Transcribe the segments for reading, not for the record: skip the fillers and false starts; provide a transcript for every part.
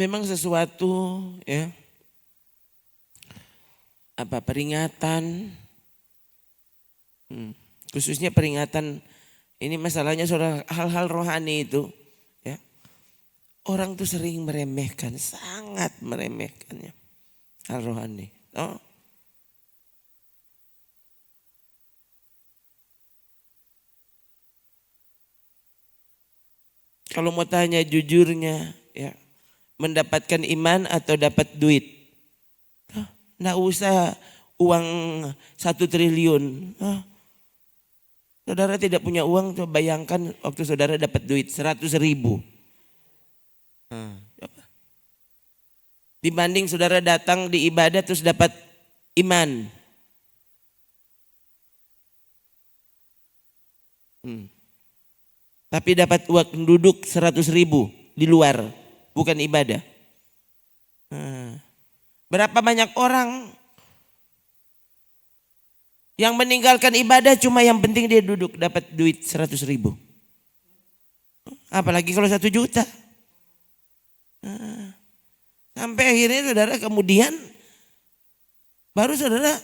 memang sesuatu ya, peringatan, khususnya peringatan ini masalahnya saudara, hal-hal rohani itu ya, orang tuh sering meremehkan, sangat meremehkannya hal rohani. Oh. Kalau mau tanya jujurnya ya, mendapatkan iman atau dapat duit? Nggak usah uang 1 triliun. Saudara tidak punya uang, coba bayangkan waktu saudara dapat duit 100.000. Dibanding saudara datang di ibadah terus dapat iman. Tapi dapat uang duduk 100.000 di luar, bukan ibadah. Berapa banyak orang yang meninggalkan ibadah cuma yang penting dia duduk dapat duit 100.000. Apalagi kalau 1 juta. Sampai akhirnya saudara kemudian baru saudara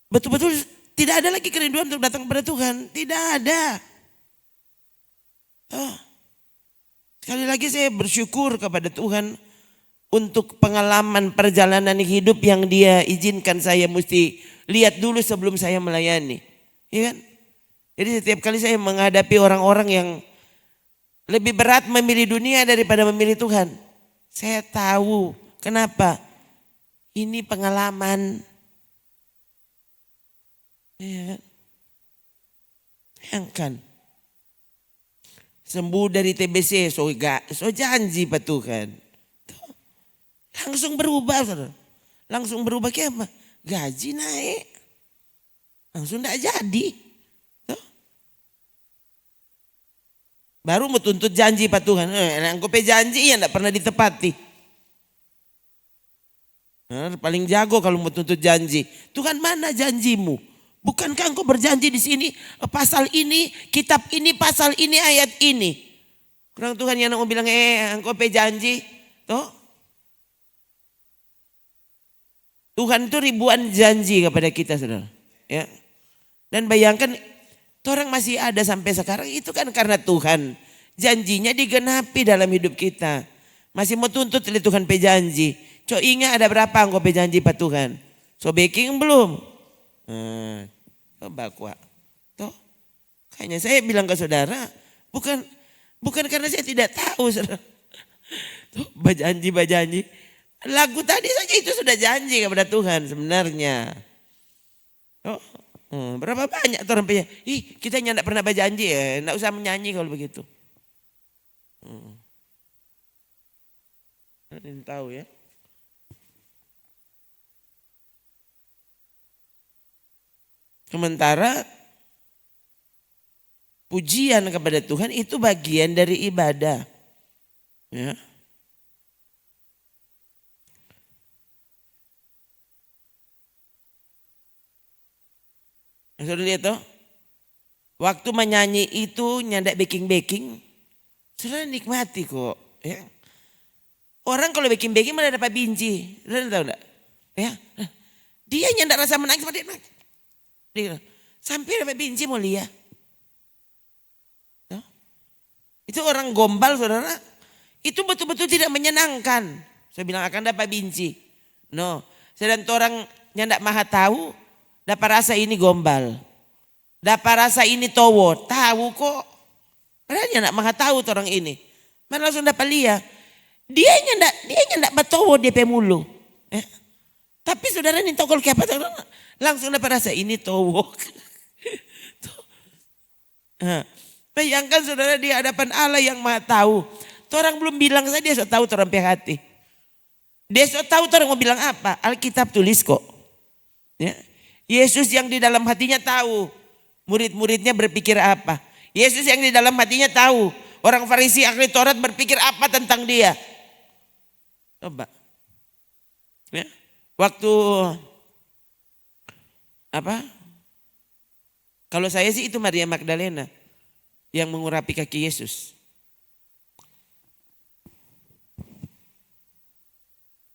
betul-betul tidak ada lagi kerinduan untuk datang kepada Tuhan. Tidak ada. Sekali lagi saya bersyukur kepada Tuhan untuk pengalaman perjalanan hidup yang Dia izinkan saya mesti lihat dulu sebelum saya melayani. Ya kan? Jadi setiap kali saya menghadapi orang-orang yang lebih berat memilih dunia daripada memilih Tuhan, saya tahu kenapa. Ini pengalaman. Ya kan? Sembuh dari TBC, so janji Pak Tuhan. Langsung berubah, saudara. Langsung berubah kayak apa? Gaji naik. Langsung tidak jadi. Baru mau tuntut janji Pak Tuhan. Engkau janji yang tidak pernah ditepati. Paling jago kalau mau tuntut janji. Tuhan, mana janjimu? Bukankah engkau berjanji di sini pasal ini, kitab ini, pasal ini, ayat ini. Kurang Tuhan yang mau bilang engkau janji. Toh? Tuhan itu ribuan janji kepada kita, saudara. Ya. Dan bayangkan orang masih ada sampai sekarang itu kan karena Tuhan. Janjinya digenapi dalam hidup kita. Masih mau tuntut oleh Tuhan janji. Ingat ada berapa engkau janji Pak Tuhan? So baking belum? Coba kuat. Toh, kayaknya saya bilang ke saudara, bukan karena saya tidak tahu, saudara. Tuh, bajanji. Lagu tadi saja itu sudah janji kepada Tuhan sebenarnya. Berapa banyak orang kita tidak pernah berjanji ya, tidak usah menyanyi kalau begitu. Kalian tahu ya. Sementara pujian kepada Tuhan itu bagian dari ibadah. Ya. Sudah lihat toh? Waktu menyanyi itu nyandak baking. Sudah nikmati kok. Ya. Orang kalau baking malah dapat binci. Sudah tahu enggak? Ya. Dia nyandak rasa menangis pada dia. Sampai dapat binci mulia. Ya. Itu orang gombal, saudara. Itu betul-betul tidak menyenangkan. Saya bilang akan dapat binci. No. Sedang orang nyandak maha tahu. Dapat rasa ini gombal. Dapat rasa ini towo. Tahu kok. Padahal nyandak maha tahu orang ini. Mana langsung dapat lihat. Dia nyandak batowo dia pemulu. Ya. Tapi saudara ini tokol kayak apa? Langsung dapat rasa ini towo. Bayangkan saudara di hadapan Allah yang maha tahu. Orang belum bilang saja dia tahu orang pihak hati. Dia tahu orang mau bilang apa. Alkitab tulis kok. Ya. Yesus yang di dalam hatinya tahu. Murid-muridnya berpikir apa. Yesus yang di dalam hatinya tahu. Orang Farisi ahli Taurat berpikir apa tentang dia. Coba. Ya. Waktu kalau saya sih itu Maria Magdalena yang mengurapi kaki Yesus.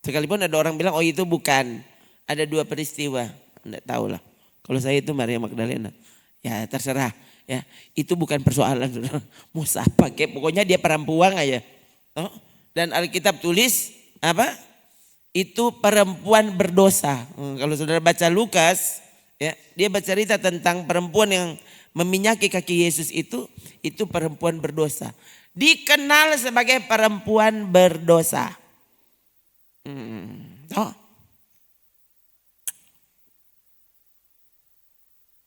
Sekalipun ada orang bilang, oh itu bukan. Ada 2 peristiwa. Enggak tahu lah. Kalau saya itu Maria Magdalena. Ya terserah. Ya, itu bukan persoalan. Mau siapa kek, pokoknya dia perempuan aja. Oh, dan Alkitab tulis apa? Itu perempuan berdosa. Kalau saudara baca Lukas, ya, dia bercerita tentang perempuan yang meminyaki kaki Yesus itu perempuan berdosa. Dikenal sebagai perempuan berdosa. Oh.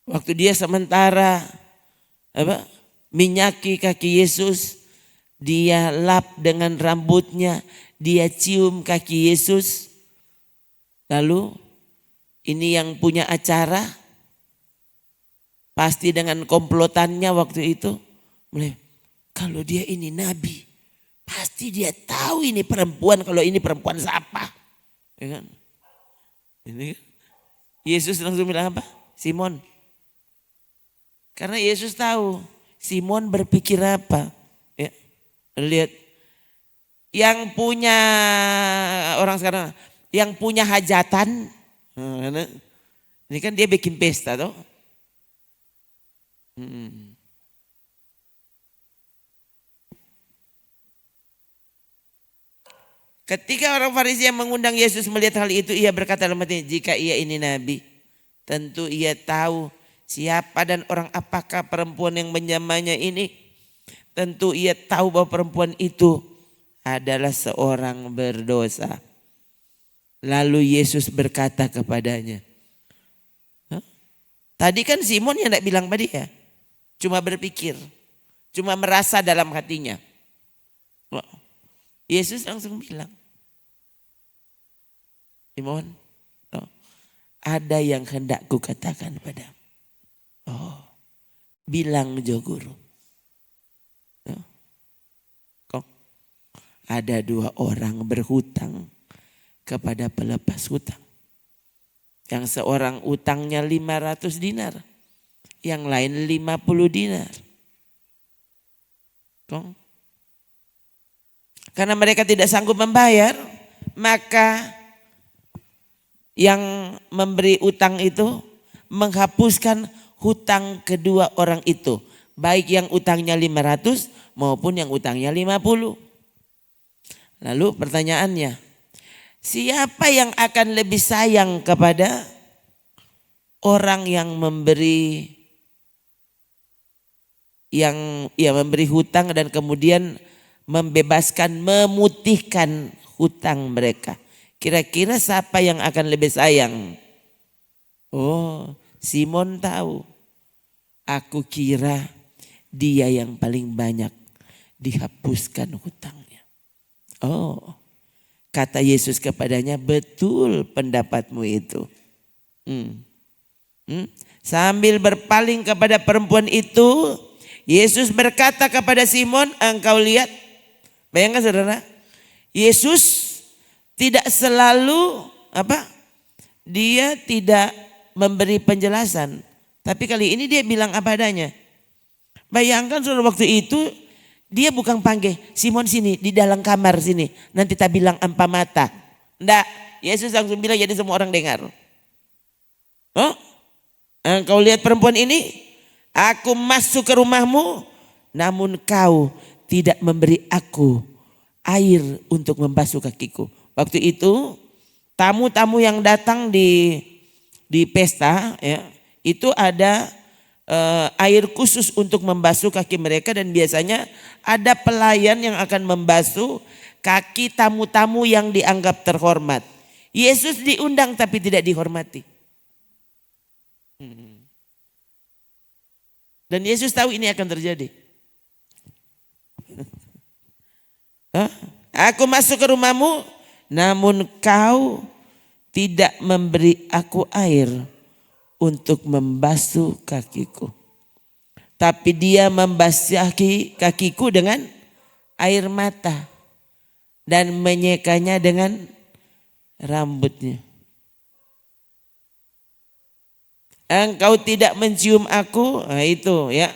Waktu dia sementara minyaki kaki Yesus, dia lap dengan rambutnya, dia cium kaki Yesus. Lalu ini yang punya acara, pasti dengan komplotannya waktu itu, kalau dia ini nabi, pasti dia tahu ini perempuan, kalau ini perempuan siapa. Ya kan? Ini Yesus langsung bilang apa? Simon. Karena Yesus tahu Simon berpikir apa. Ya. Lihat. Yang punya orang sekarang, yang punya hajatan. Ini kan dia bikin pesta toh. Ketika orang Farisi yang mengundang Yesus melihat hal itu, ia berkata dalam hatinya, jika ia ini nabi, tentu ia tahu siapa dan orang apakah perempuan yang menyamanya ini. Tentu ia tahu bahwa perempuan itu adalah seorang berdosa. Lalu Yesus berkata kepadanya. Tadi kan Simon yang tidak bilang pada dia. Cuma berpikir. Cuma merasa dalam hatinya. Yesus langsung bilang. Simon, ada yang hendak kukatakan padamu. Oh, bilang jo guru. Kok ada 2 orang berhutang kepada pelepas hutang. Yang seorang utangnya 500 dinar. Yang lain 50 dinar. Kok? Karena mereka tidak sanggup membayar, maka yang memberi utang itu menghapuskan hutang kedua orang itu. Baik yang utangnya 500 maupun yang utangnya 50. Lalu pertanyaannya, siapa yang akan lebih sayang kepada orang yang memberi memberi hutang dan kemudian membebaskan, memutihkan hutang mereka? Kira-kira siapa yang akan lebih sayang? Oh, Simon tahu. Aku kira dia yang paling banyak dihapuskan hutangnya. Oh, kata Yesus kepadanya, betul pendapatmu itu. Sambil berpaling kepada perempuan itu, Yesus berkata kepada Simon, engkau lihat. Bayangkan saudara, Yesus tidak selalu dia tidak memberi penjelasan. Tapi kali ini dia bilang apa adanya. Bayangkan saudara, waktu itu dia bukan panggil, Simon sini di dalam kamar sini. Nanti tak bilang empa mata. Enggak, Yesus langsung bilang jadi semua orang dengar. Oh, engkau lihat perempuan ini, aku masuk ke rumahmu, namun kau tidak memberi aku air untuk membasuh kakiku. Waktu itu tamu-tamu yang datang di pesta, ya, itu ada air khusus untuk membasuh kaki mereka, dan biasanya ada pelayan yang akan membasuh kaki tamu-tamu yang dianggap terhormat. Yesus diundang tapi tidak dihormati. Dan Yesus tahu ini akan terjadi. Aku masuk ke rumahmu, namun kau tidak memberi aku air untuk membasuh kakiku. Tapi dia membasahi kakiku dengan air mata dan menyekanya dengan rambutnya. Engkau tidak mencium aku, nah itu ya.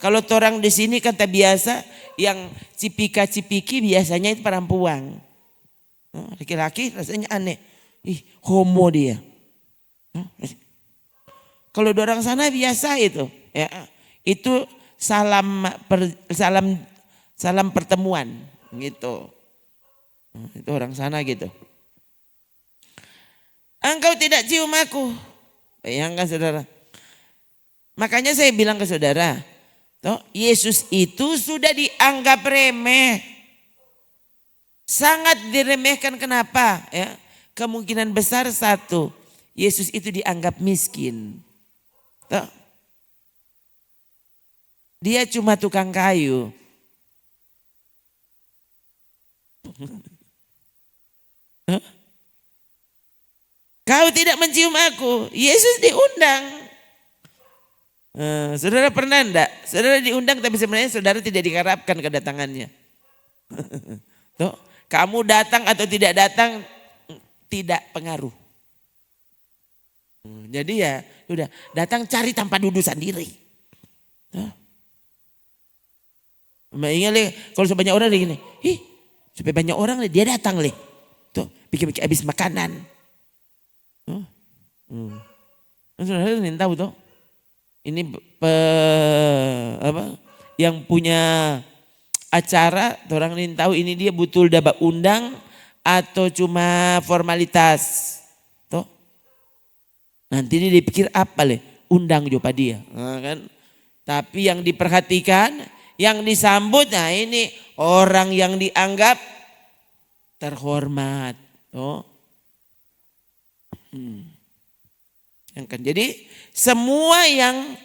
Kalau orang di sini kan tak biasa, yang cipika-cipiki biasanya itu perempuan. Laki-laki rasanya aneh. Ih, homo dia. Kalau di orang sana biasa itu, ya. Itu salam pertemuan gitu. Itu orang sana gitu. Engkau tidak cium aku. Bayangkan saudara. Makanya saya bilang ke saudara, Yesus itu sudah dianggap remeh. Sangat diremehkan, kenapa? Ya, kemungkinan besar satu, Yesus itu dianggap miskin. Dia cuma tukang kayu. Kau tidak mencium aku. Yesus diundang. Saudara pernah enggak? Saudara diundang tapi sebenarnya saudara tidak diharapkan kedatangannya. Tuh, kamu datang atau tidak datang tidak pengaruh. Jadi ya udah datang cari tanpa duduk sendiri. Ingat le, kalau sebanyak orang gini, supaya banyak orang dia datang le, tuh bikin habis makanan. Saudara ingin tahu tuh, ini yang punya acara, orang ingin tahu ini dia betul dapat undang atau cuma formalitas. Nanti dia dipikir apa le? Undang juga dia. Kan? Tapi yang diperhatikan, yang disambut, nah ini orang yang dianggap terhormat. Jadi semua yang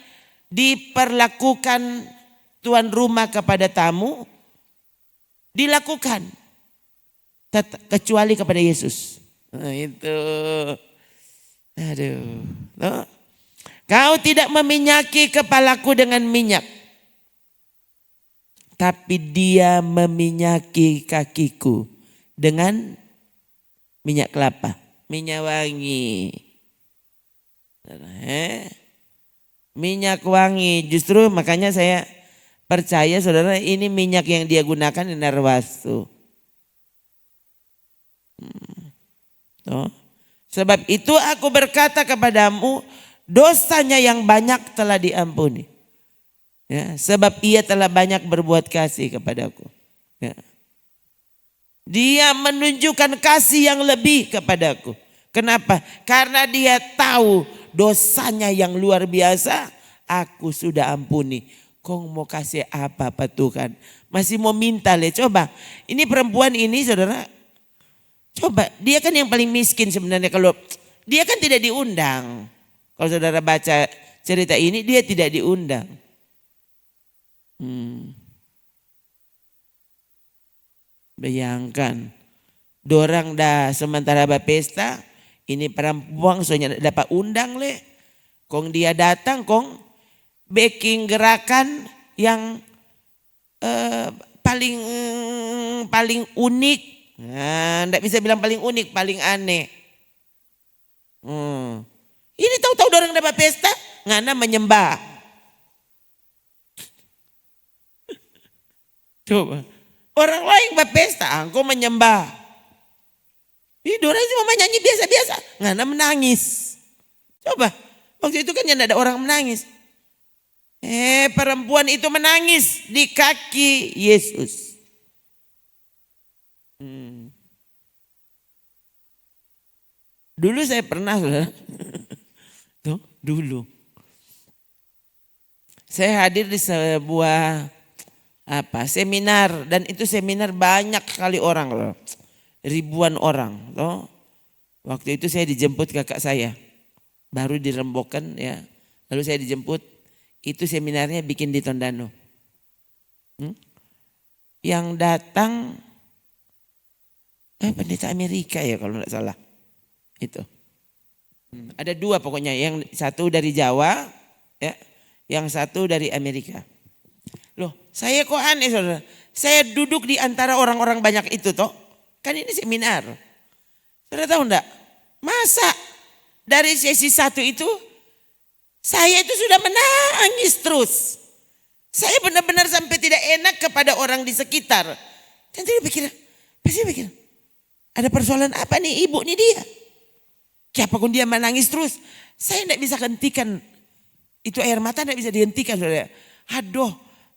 diperlakukan tuan rumah kepada tamu dilakukan. Kecuali kepada Yesus. Nah itu. Aduh, kau tidak meminyaki kepalaku dengan minyak, tapi dia meminyaki kakiku dengan minyak kelapa, minyak wangi. Minyak wangi, justru makanya saya percaya saudara ini minyak yang dia gunakan di Narwastu. Sebab itu aku berkata kepadamu, dosanya yang banyak telah diampuni. Ya, sebab ia telah banyak berbuat kasih kepadaku. Ya. Dia menunjukkan kasih yang lebih kepadaku. Kenapa? Karena dia tahu dosanya yang luar biasa, aku sudah ampuni. Kau mau kasih apa Tuhan? Masih mau minta le. Coba, ini perempuan ini saudara, coba, dia kan yang paling miskin sebenarnya, kalau dia kan tidak diundang. Kalau saudara baca cerita ini dia tidak diundang. Bayangkan, dorang dah sementara berpesta, ini perempuan soalnya dapat undang le. Kong dia datang kong backing gerakan yang paling unik. Nah, enggak bisa bilang paling unik, paling aneh. Ini tahu-tahu orang dapat pesta, ngana menyembah. Coba, orang lain berpesta, engkau menyembah. Ini orang cuma nyanyi biasa-biasa, ngana menangis. Coba, waktu itu kan yang ada orang menangis. Perempuan itu menangis di kaki Yesus. Dulu saya pernah, saudara. Tuh, dulu. Saya hadir di sebuah seminar, dan itu seminar banyak sekali orang loh. Ribuan orang. Loh. Waktu itu saya dijemput kakak saya. Baru dirembokan ya. Lalu saya dijemput. Itu seminarnya bikin di Tondano. Yang datang pendeta Amerika ya kalau tidak salah. Itu. Ada dua pokoknya, yang satu dari Jawa, ya, yang satu dari Amerika. Loh, saya kok aneh saudara. Saya duduk di antara orang-orang banyak itu toh. Kan ini seminar. Saudara tahu enggak? Masa dari sesi satu itu saya itu sudah menangis terus. Saya benar-benar sampai tidak enak kepada orang di sekitar. Dan saya pikir, Ada persoalan apa nih ibu nih dia? Siapapun dia menangis terus. Saya tidak bisa hentikan. Itu air mata tidak bisa dihentikan. Saudara. Aduh,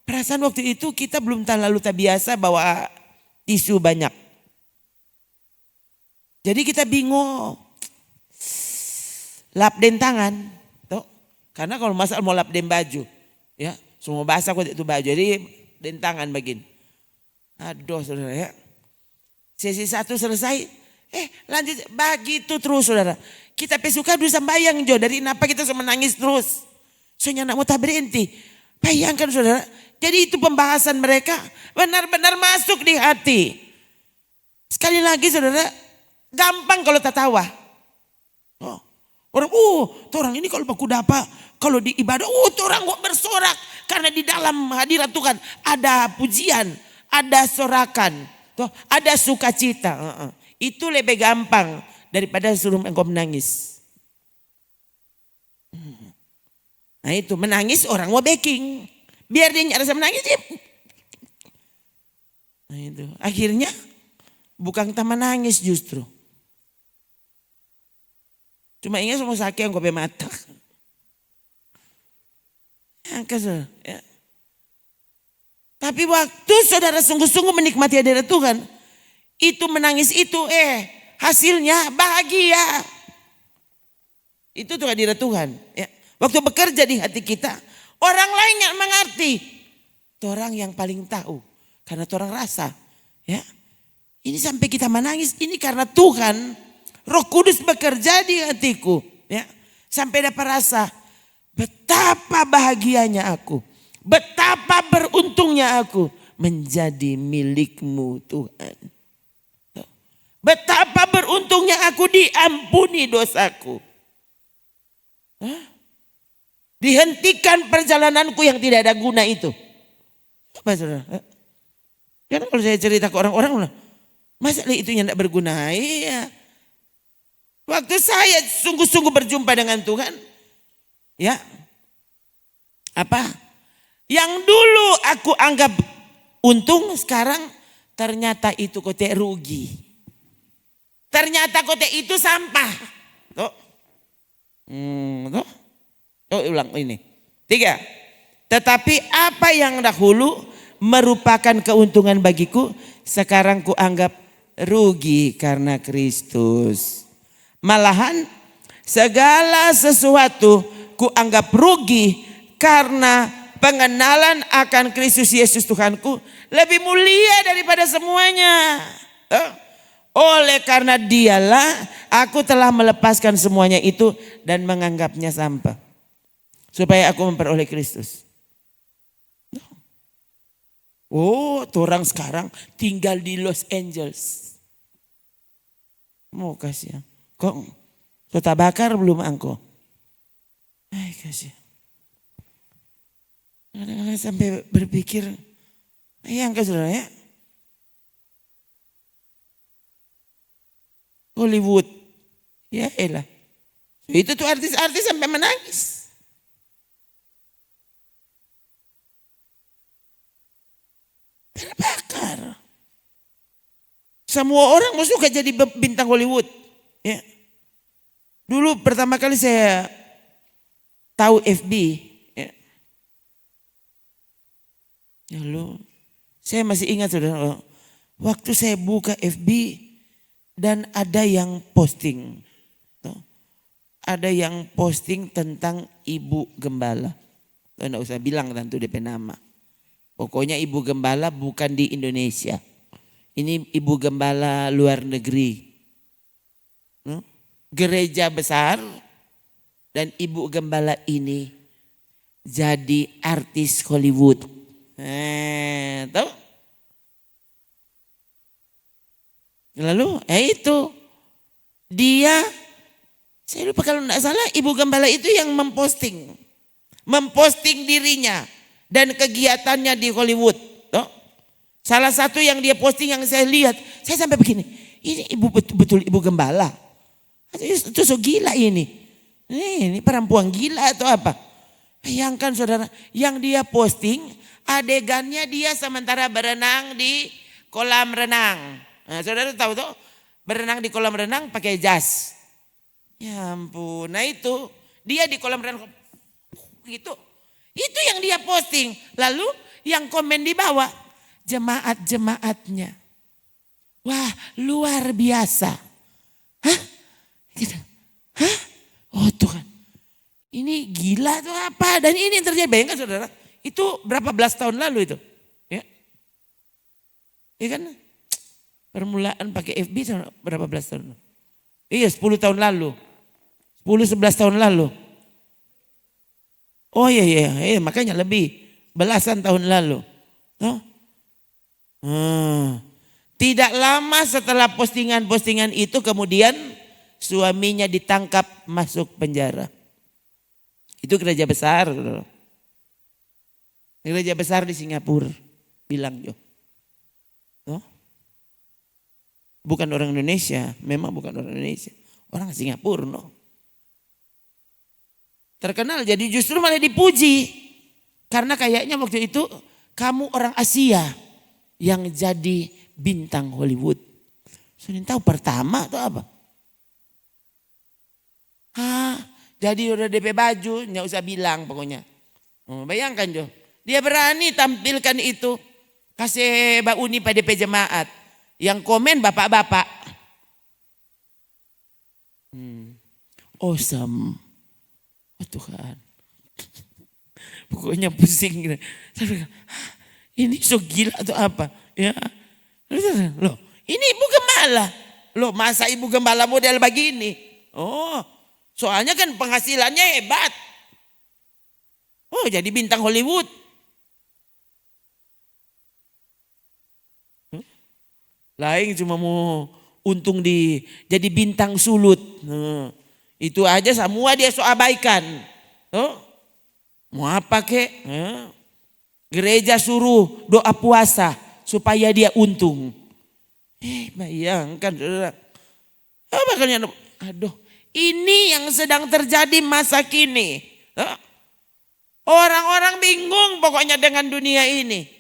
perasaan waktu itu kita belum terlalu terbiasa bawa tisu banyak. Jadi kita bingung. Lap den tangan. Tuh. Karena kalau masalah mau lap den baju. Ya, semua basah kok itu baju. Jadi den tangan begini. Aduh saudara ya. Sesi 1 selesai. Lanjut begitu terus saudara. Kita pesuka dulu sembayang jo. Dari kenapa kita sama nangis terus. Soalnya nak mau tak berhenti. Bayangkan saudara. Jadi itu pembahasan mereka benar-benar masuk di hati. Sekali lagi saudara. Gampang kalau tertawa. Oh, orang ini kalau baku dapat. Kalau di ibadah. Orang kok bersorak. Karena di dalam hadirat Tuhan ada pujian. Ada sorakan. Ada sukacita. Itu lebih gampang daripada suruh engkau menangis. Nah itu menangis orang mau backing. Biar dia rasa menangis. Nah itu akhirnya bukan kita menangis justru. Cuma ingat semua sakit yang kau mata. Ya. Tapi waktu saudara sungguh-sungguh menikmati hadirat Tuhan. Itu menangis itu hasilnya bahagia. Itu tuh hadirat Tuhan. Ya. Waktu bekerja di hati kita. Orang lain yang mengerti. Itu orang yang paling tahu. Karena itu orang rasa. Ya. Ini sampai kita menangis. Ini karena Tuhan. Roh Kudus bekerja di hatiku. Ya. Sampai dapat rasa. Betapa bahagianya aku. Betapa beruntungnya aku. Menjadi milikmu Tuhan. Betapa beruntungnya aku diampuni dosaku. Dihentikan perjalananku yang tidak ada guna itu. Apa saudara? Karena kalau saya cerita ke orang-orang, masa itu yang tidak berguna? Iya. Waktu saya sungguh-sungguh berjumpa dengan Tuhan, ya, apa? Yang dulu aku anggap untung, sekarang ternyata itu kote rugi. Ternyata kote itu sampah. Tuh. Tuh. Ulang ini. 3. Tetapi apa yang dahulu merupakan keuntungan bagiku, sekarang kuanggap rugi karena Kristus. Malahan segala sesuatu kuanggap rugi karena pengenalan akan Kristus Yesus Tuhanku lebih mulia daripada semuanya. Oleh karena dialah aku telah melepaskan semuanya itu dan menganggapnya sampah. Supaya aku memperoleh Kristus. Orang sekarang tinggal di Los Angeles. Mau kasih. Kok sudah bakar belum angko? Kasih. Kadang-kadang sampai berpikir. Yang saudara ya. Hollywood. Ya elah. Itu tuh artis-artis sampai menangis. Terbakar. Semua orang mau suka jadi bintang Hollywood. Ya. Dulu pertama kali saya tahu FB. Ya. Lalu saya masih ingat saudara. Waktu saya buka FB. Dan ada yang posting. Ada yang posting tentang Ibu Gembala. Tidak usah bilang tentu DP nama. Pokoknya Ibu Gembala bukan di Indonesia. Ini Ibu Gembala luar negeri. Gereja besar. Dan Ibu Gembala ini jadi artis Hollywood. Tahu? Lalu itu dia, saya lupa kalau tidak salah Ibu Gembala itu yang memposting dirinya dan kegiatannya di Hollywood. Salah satu yang dia posting yang saya lihat, saya sampai begini, ini ibu betul Ibu Gembala. Itu so gila ini. Ini perempuan gila atau apa? Bayangkan saudara, yang dia posting adegannya dia sementara berenang di kolam renang. Nah, saudara tahu tuh berenang di kolam renang pakai jas. Ya ampun, nah itu dia di kolam renang gitu. Itu yang dia posting. Lalu yang komen di bawah, jemaat-jemaatnya. Wah, luar biasa. Hah? Gitu. Hah? Oh Tuhan. Ini gila tuh apa? Dan ini yang terjadi, bayangkan saudara. Itu berapa belas tahun lalu itu? Ya. Iya kan? Permulaan pakai FB berapa belas tahun lalu? Iya 10 tahun lalu. 10-11 tahun lalu. Oh iya, makanya lebih. Belasan tahun lalu. Oh. Tidak lama setelah postingan-postingan itu kemudian suaminya ditangkap masuk penjara. Itu gereja besar. Gereja besar di Singapura. Bilang Jo. Oh. Bukan orang Indonesia. Memang bukan orang Indonesia. Orang Singapura. No. Terkenal jadi justru malah dipuji. Karena kayaknya waktu itu kamu orang Asia yang jadi bintang Hollywood. Sudah tahu pertama atau apa? Jadi udah DP baju, nggak usah bilang pokoknya. Bayangkan Jo, dia berani tampilkan itu. Kasih Mbak Uni pada DP jemaat. Yang komen bapak-bapak. Awesome. Oh Tuhan. Pokoknya pusing gitu. Ini so gila atau apa? Ya. Loh, ini ibu gembala. Loh, masa ibu gembala model begini? Oh, soalnya kan penghasilannya hebat. Oh, jadi bintang Hollywood. Lain cuma mau untung jadi bintang sulut. Itu aja semua dia so abaikan. Mau apa kek? Gereja suruh doa puasa supaya dia untung. Bayangkan saudara. Aduh, ini yang sedang terjadi masa kini. Orang-orang bingung pokoknya dengan dunia ini.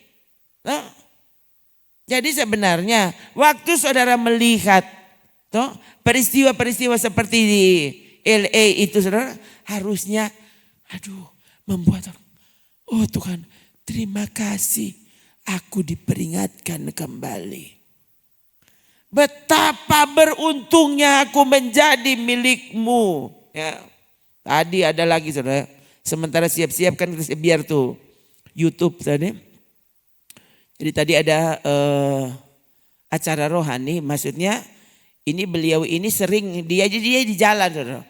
Jadi sebenarnya waktu saudara melihat peristiwa-peristiwa seperti di LA itu saudara harusnya membuat orang, oh Tuhan terima kasih aku diperingatkan kembali. Betapa beruntungnya aku menjadi milikmu. Ya. Tadi ada lagi saudara, sementara siap-siap kan biar tuh YouTube tadi. Jadi tadi ada acara rohani, maksudnya ini beliau ini sering dia di jalan saudara.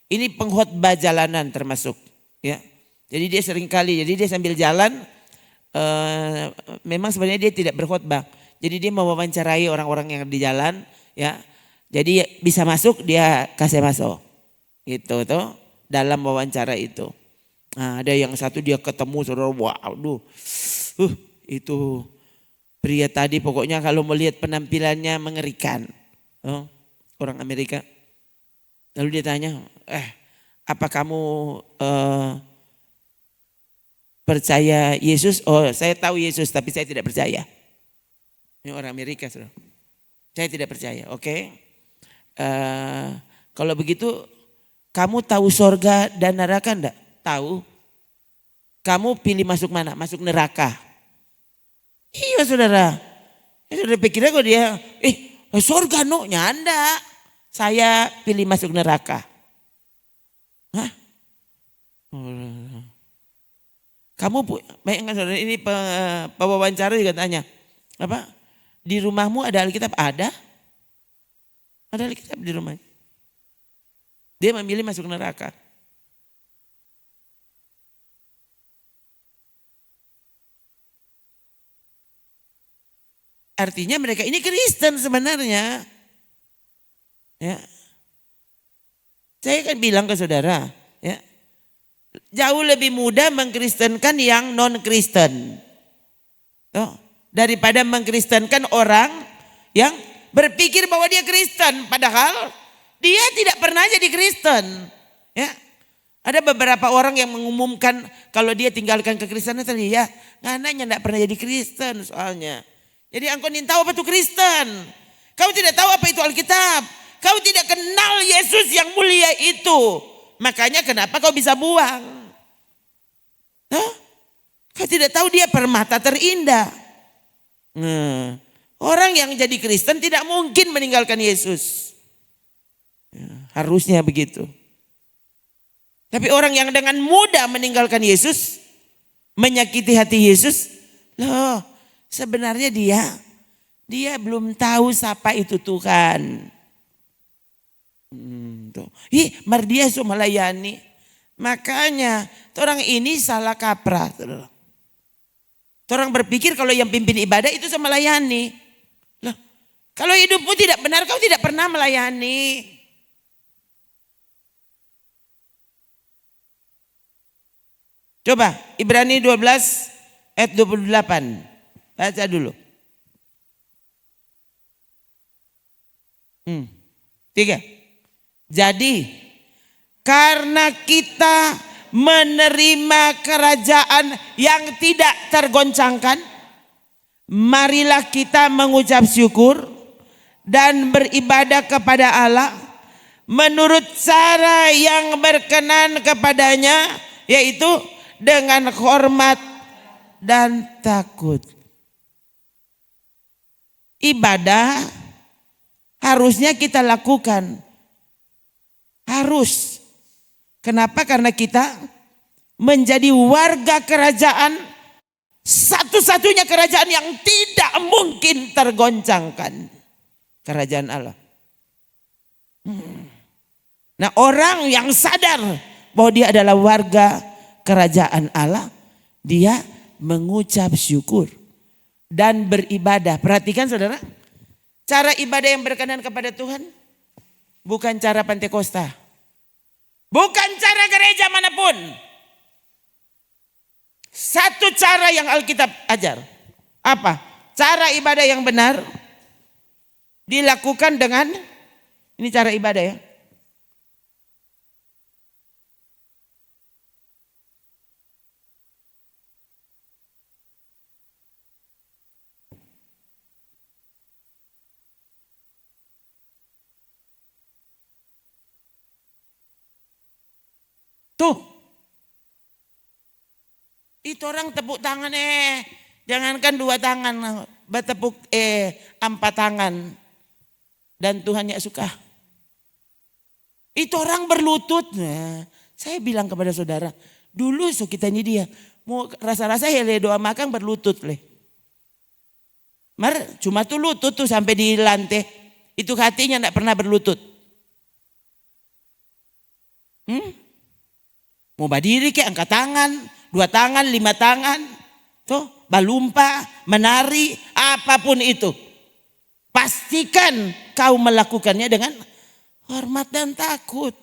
Ini pengkhotbah jalanan termasuk, ya. Jadi dia sering kali, jadi dia sambil jalan, memang sebenarnya dia tidak berkhotbah. Jadi dia mewawancarai orang-orang yang di jalan, ya. Jadi bisa masuk dia kasih masuk, gitu tuh dalam wawancara itu. Nah, ada yang satu dia ketemu saudara, waduh, itu pria tadi pokoknya kalau melihat penampilannya mengerikan, orang Amerika. Lalu dia tanya, apa kamu percaya Yesus? Oh saya tahu Yesus tapi saya tidak percaya. Ini orang Amerika saudara. Saya tidak percaya, oke. Kalau begitu kamu tahu sorga dan neraka enggak? Tahu. Kamu pilih masuk mana? Masuk neraka. Iya saudara. Saudara pikirnya kok dia, sorga no nyanda. Saya pilih masuk neraka. Hah? Kamu bayangkan saudara, ini pewawancara juga tanya, apa? Di rumahmu ada Alkitab? Ada. Ada Alkitab di rumah. Dia memilih masuk neraka. Artinya mereka ini Kristen sebenarnya. Ya. Saya kan bilang ke saudara, ya. Jauh lebih mudah mengkristenkan yang non-Kristen. Daripada mengkristenkan orang yang berpikir bahwa dia Kristen. Padahal dia tidak pernah jadi Kristen. Ya. Ada beberapa orang yang mengumumkan kalau dia tinggalkan kekristenan tadi ya. Ngananya tidak pernah jadi Kristen soalnya. Jadi engkau tahu apa itu Kristen. Kau tidak tahu apa itu Alkitab. Kau tidak kenal Yesus yang mulia itu. Makanya kenapa kau bisa buang? Hah? Kau tidak tahu dia permata terindah. Nah, orang yang jadi Kristen tidak mungkin meninggalkan Yesus. Ya, harusnya begitu. Tapi orang yang dengan mudah meninggalkan Yesus, menyakiti hati Yesus, loh sebenarnya dia belum tahu siapa itu Tuhan. Mardia so melayani. Makanya orang ini salah kaprah. Orang berpikir kalau yang pimpin ibadah itu so melayani. Loh, kalau hidupmu tidak benar kau tidak pernah melayani. Coba Ibrani 12 ayat 28. Baca dulu. 3. Jadi karena kita menerima kerajaan yang tidak tergoncangkan, marilah kita mengucap syukur dan beribadah kepada Allah menurut cara yang berkenan kepadanya, yaitu dengan hormat dan takut. Ibadah harusnya kita lakukan. Harus. Kenapa? Karena kita menjadi warga kerajaan, satu-satunya kerajaan yang tidak mungkin tergoncangkan. Kerajaan Allah. Nah, orang yang sadar bahwa dia adalah warga kerajaan Allah, dia mengucap syukur dan beribadah. Perhatikan saudara, cara ibadah yang berkenan kepada Tuhan bukan cara Pentakosta, bukan cara gereja manapun. Satu cara yang Alkitab ajar. Apa? Cara ibadah yang benar dilakukan dengan, ini cara ibadah ya. Tuh. Itu orang tepuk tangan jangankan 2 tangan, bertepuk 4 tangan. Dan Tuhan ya suka. Itu orang berlutut. Nah, saya bilang kepada saudara, dulu so kita ini dia mau rasa-rasa hele doa makan berlutut leh. Cuma tuh lutut tuh sampai di lantai. Itu hatinya enggak pernah berlutut. Mau berdiri kayak angkat tangan, 2 tangan, 5 tangan. Tuh, balumpa, menari, apapun itu. Pastikan kau melakukannya dengan hormat dan takut.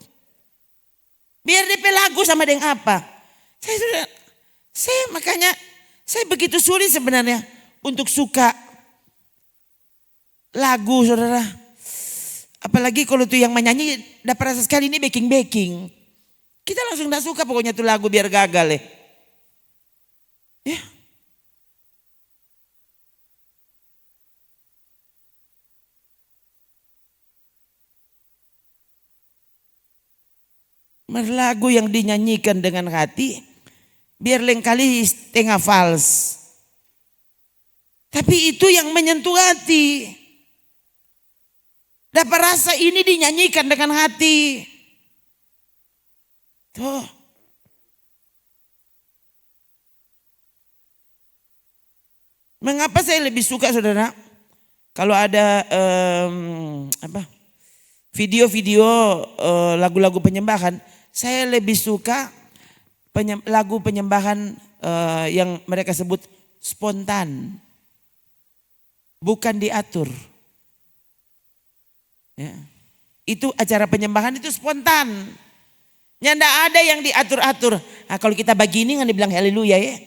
Biar DP lagu sama dengan apa. Makanya saya begitu sulit sebenarnya untuk suka lagu saudara. Apalagi kalau tuh yang menyanyi dapat rasa sekali ini backing. Kita langsung gak suka pokoknya tuh lagu biar gagal ya. Lagu yang dinyanyikan dengan hati biar lain kali setengah fals. Tapi itu yang menyentuh hati. Dapat rasa ini dinyanyikan dengan hati. Tuh. Mengapa saya lebih suka saudara? Kalau ada video-video lagu-lagu penyembahan, saya lebih suka lagu penyembahan yang mereka sebut spontan. Bukan diatur. Ya. Itu acara penyembahan itu spontan. Ya enggak ada yang diatur-atur. Nah, kalau kita begini kan dibilang haleluya ya.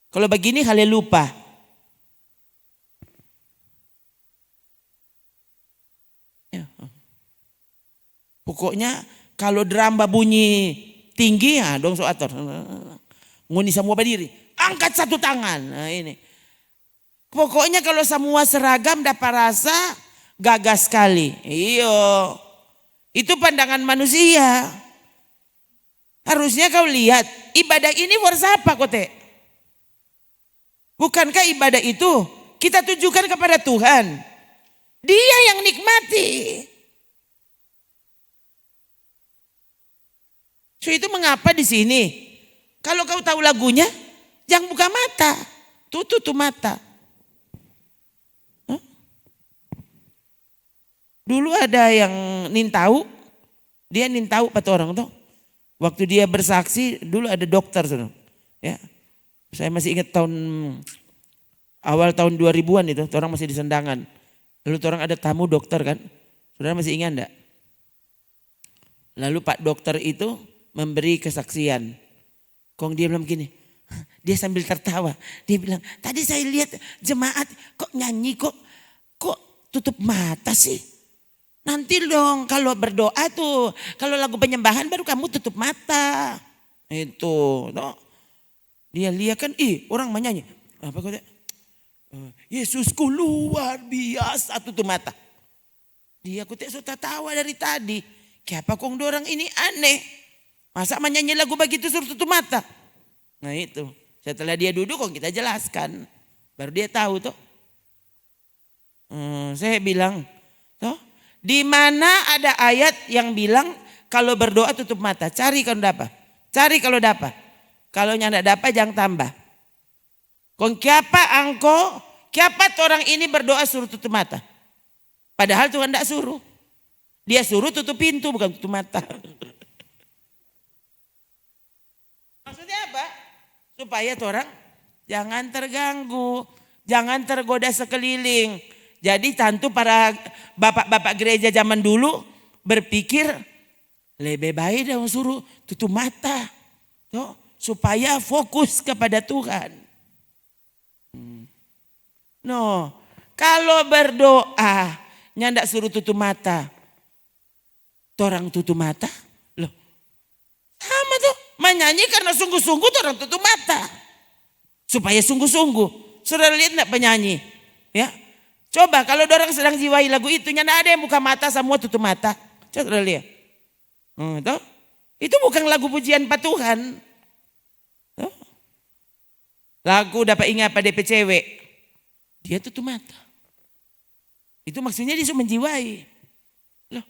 Kalau begini halelupa. Ya. Pokoknya kalau drama bunyi tinggi ya dong so atur. Nguni semua berdiri. Angkat 1 tangan. Nah ini. Pokoknya kalau semua seragam dapat rasa gagah sekali. Iyo. Itu pandangan manusia. Harusnya kau lihat ibadah ini buat siapa kote? Bukankah ibadah itu kita tujukan kepada Tuhan? Dia yang nikmati. So itu mengapa di sini? Kalau kau tahu lagunya, jangan buka mata, tutup mata. Dulu ada yang nintau, dia nintau 4 orang tuh. Waktu dia bersaksi, dulu ada dokter, ya. Saya masih ingat awal tahun 2000-an itu, orang masih di Sendangan. Lalu orang ada tamu dokter kan, saudara masih ingat enggak? Lalu Pak dokter itu memberi kesaksian. Kong dia bilang begini, dia sambil tertawa, dia bilang, tadi saya lihat jemaat kok nyanyi kok tutup mata sih. Nanti dong kalau berdoa tuh, kalau lagu penyembahan baru kamu tutup mata. Itu, no. Dia lihat kan, orang menyanyi. Apa kata? Yesusku luar biasa, tutup mata. Dia aku sudah tawa dari tadi. Kenapa kong dorang ini aneh? Masa menyanyi lagu begitu suruh tutup mata? Nah itu, setelah dia duduk kok kita jelaskan. Baru dia tahu tuh. Saya bilang, toh. Di mana ada ayat yang bilang kalau berdoa tutup mata. Cari kalau dapat. Cari kalau dapat. Kalau yang tidak dapat jangan tambah. Kong kiapa angko, kiapa orang ini berdoa suruh tutup mata. Padahal Tuhan tidak suruh. Dia suruh tutup pintu bukan tutup mata. Maksudnya apa? Supaya orang jangan terganggu. Jangan tergoda sekeliling. Jadi tentu para bapak-bapak gereja zaman dulu berpikir lebih baik dong suruh tutup mata. Tuh, supaya fokus kepada Tuhan. No, kalau berdoa nyandak suruh tutup mata. Orang tutup mata. Loh, sama tuh. Menyanyi karena sungguh-sungguh orang tutup mata. Supaya sungguh-sungguh. Saudara lihat enggak penyanyi? Ya. Coba kalau orang sedang jiwai lagu itu, nyanda ada yang buka mata, semua tutup mata. Coba lihat. Itu bukan lagu pujian Pak Tuhan. Lagu dapat ingat pada DPCW. Dia tutup mata. Itu maksudnya dia sudah menjiwai. Loh.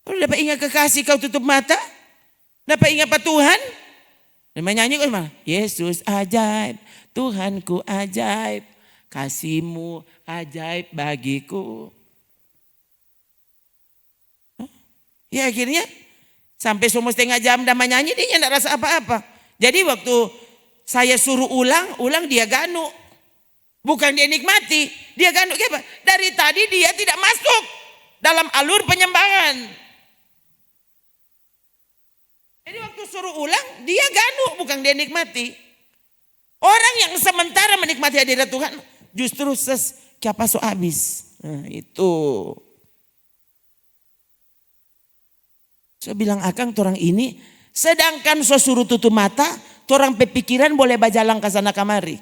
Kalau dapat ingat kekasih kau tutup mata, dapat ingat Pak Tuhan. Dan menyanyi kau mana? Yesus ajaib, Tuhanku ajaib. Kasihmu ajaib bagiku. Ya akhirnya sampai semua setengah jam dan menyanyi dia tidak rasa apa-apa. Jadi waktu saya suruh ulang dia ganu. Bukan dia nikmati, dia ganu. Kenapa? Dari tadi dia tidak masuk dalam alur penyembahan. Jadi waktu suruh ulang dia ganu, bukan dia nikmati. Orang yang sementara menikmati hadirat Tuhan justru kiapa so habis. Nah, itu. Saya bilang akang orang ini sedangkan so suruh tutup mata, orang pepikiran boleh bajalang ke sana kamari.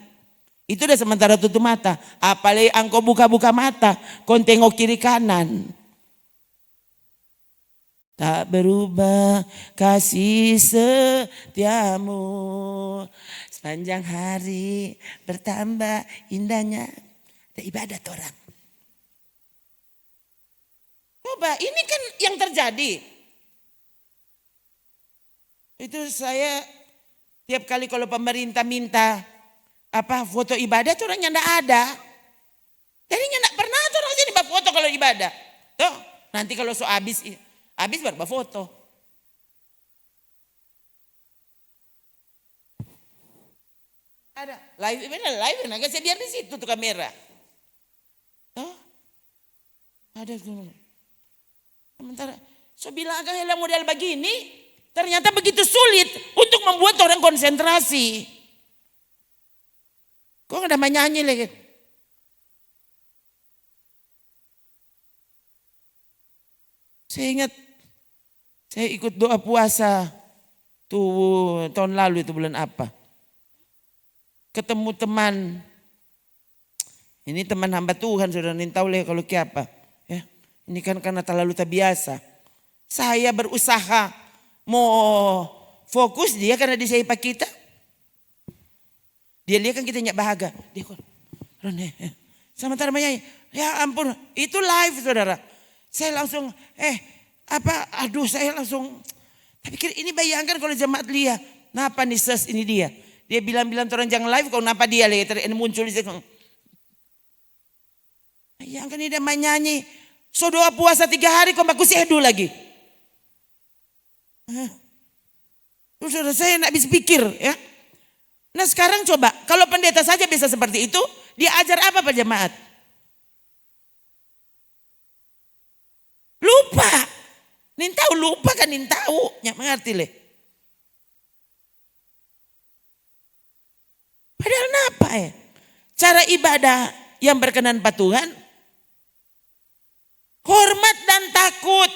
Itu udah sementara tutup mata. Apalagi angkau buka-buka mata, kau tengok kiri kanan. Tak berubah kasih setiamu. Sepanjang hari bertambah indahnya. Ada ibadat orang. Coba ini kan yang terjadi. Itu saya tiap kali kalau pemerintah minta foto ibadah orangnya enggak ada. Jadinya enggak pernah orang sini foto kalau ibadah. Tuh, nanti kalau habis baru foto. Ada live naga saya biar di situ tuh kamera. Oh, ada sementara so bilang agak helah model begini ternyata begitu sulit untuk membuat orang konsentrasi. Kok nggak ada menyanyi lagi? Saya ingat saya ikut doa puasa tuh tahun lalu itu bulan apa? Ketemu teman Ini teman hamba Tuhan, saudara, nin tahu lah kalau apa. Ya, ini kan karena terlalu terbiasa. Saya berusaha mau fokus dia karena dia pak kita. Dia lihat kan kita nyak bahagia. Dia kok, sementara menyanyi. Ya ampun, itu live saudara. Saya langsung, saya langsung. Tapi ini bayangkan kalau jemaat lihat. Napa nih ses ini dia. Dia bilang-bilang orang jangan live, kau napa dia lihat muncul di sini. Bayangkan ini dia menyanyi. So doa puasa 3 hari kau baku sedu lagi. Terus saudara saya nak habis pikir ya. Nah sekarang coba kalau pendeta saja bisa seperti itu, dia ajar apa Pak jemaat? Lupa. Nin tahu lupa kan nin tahu, nyak mengerti leh. Padahal apa ya? Cara ibadah yang berkenan pada Tuhan, hormat dan takut.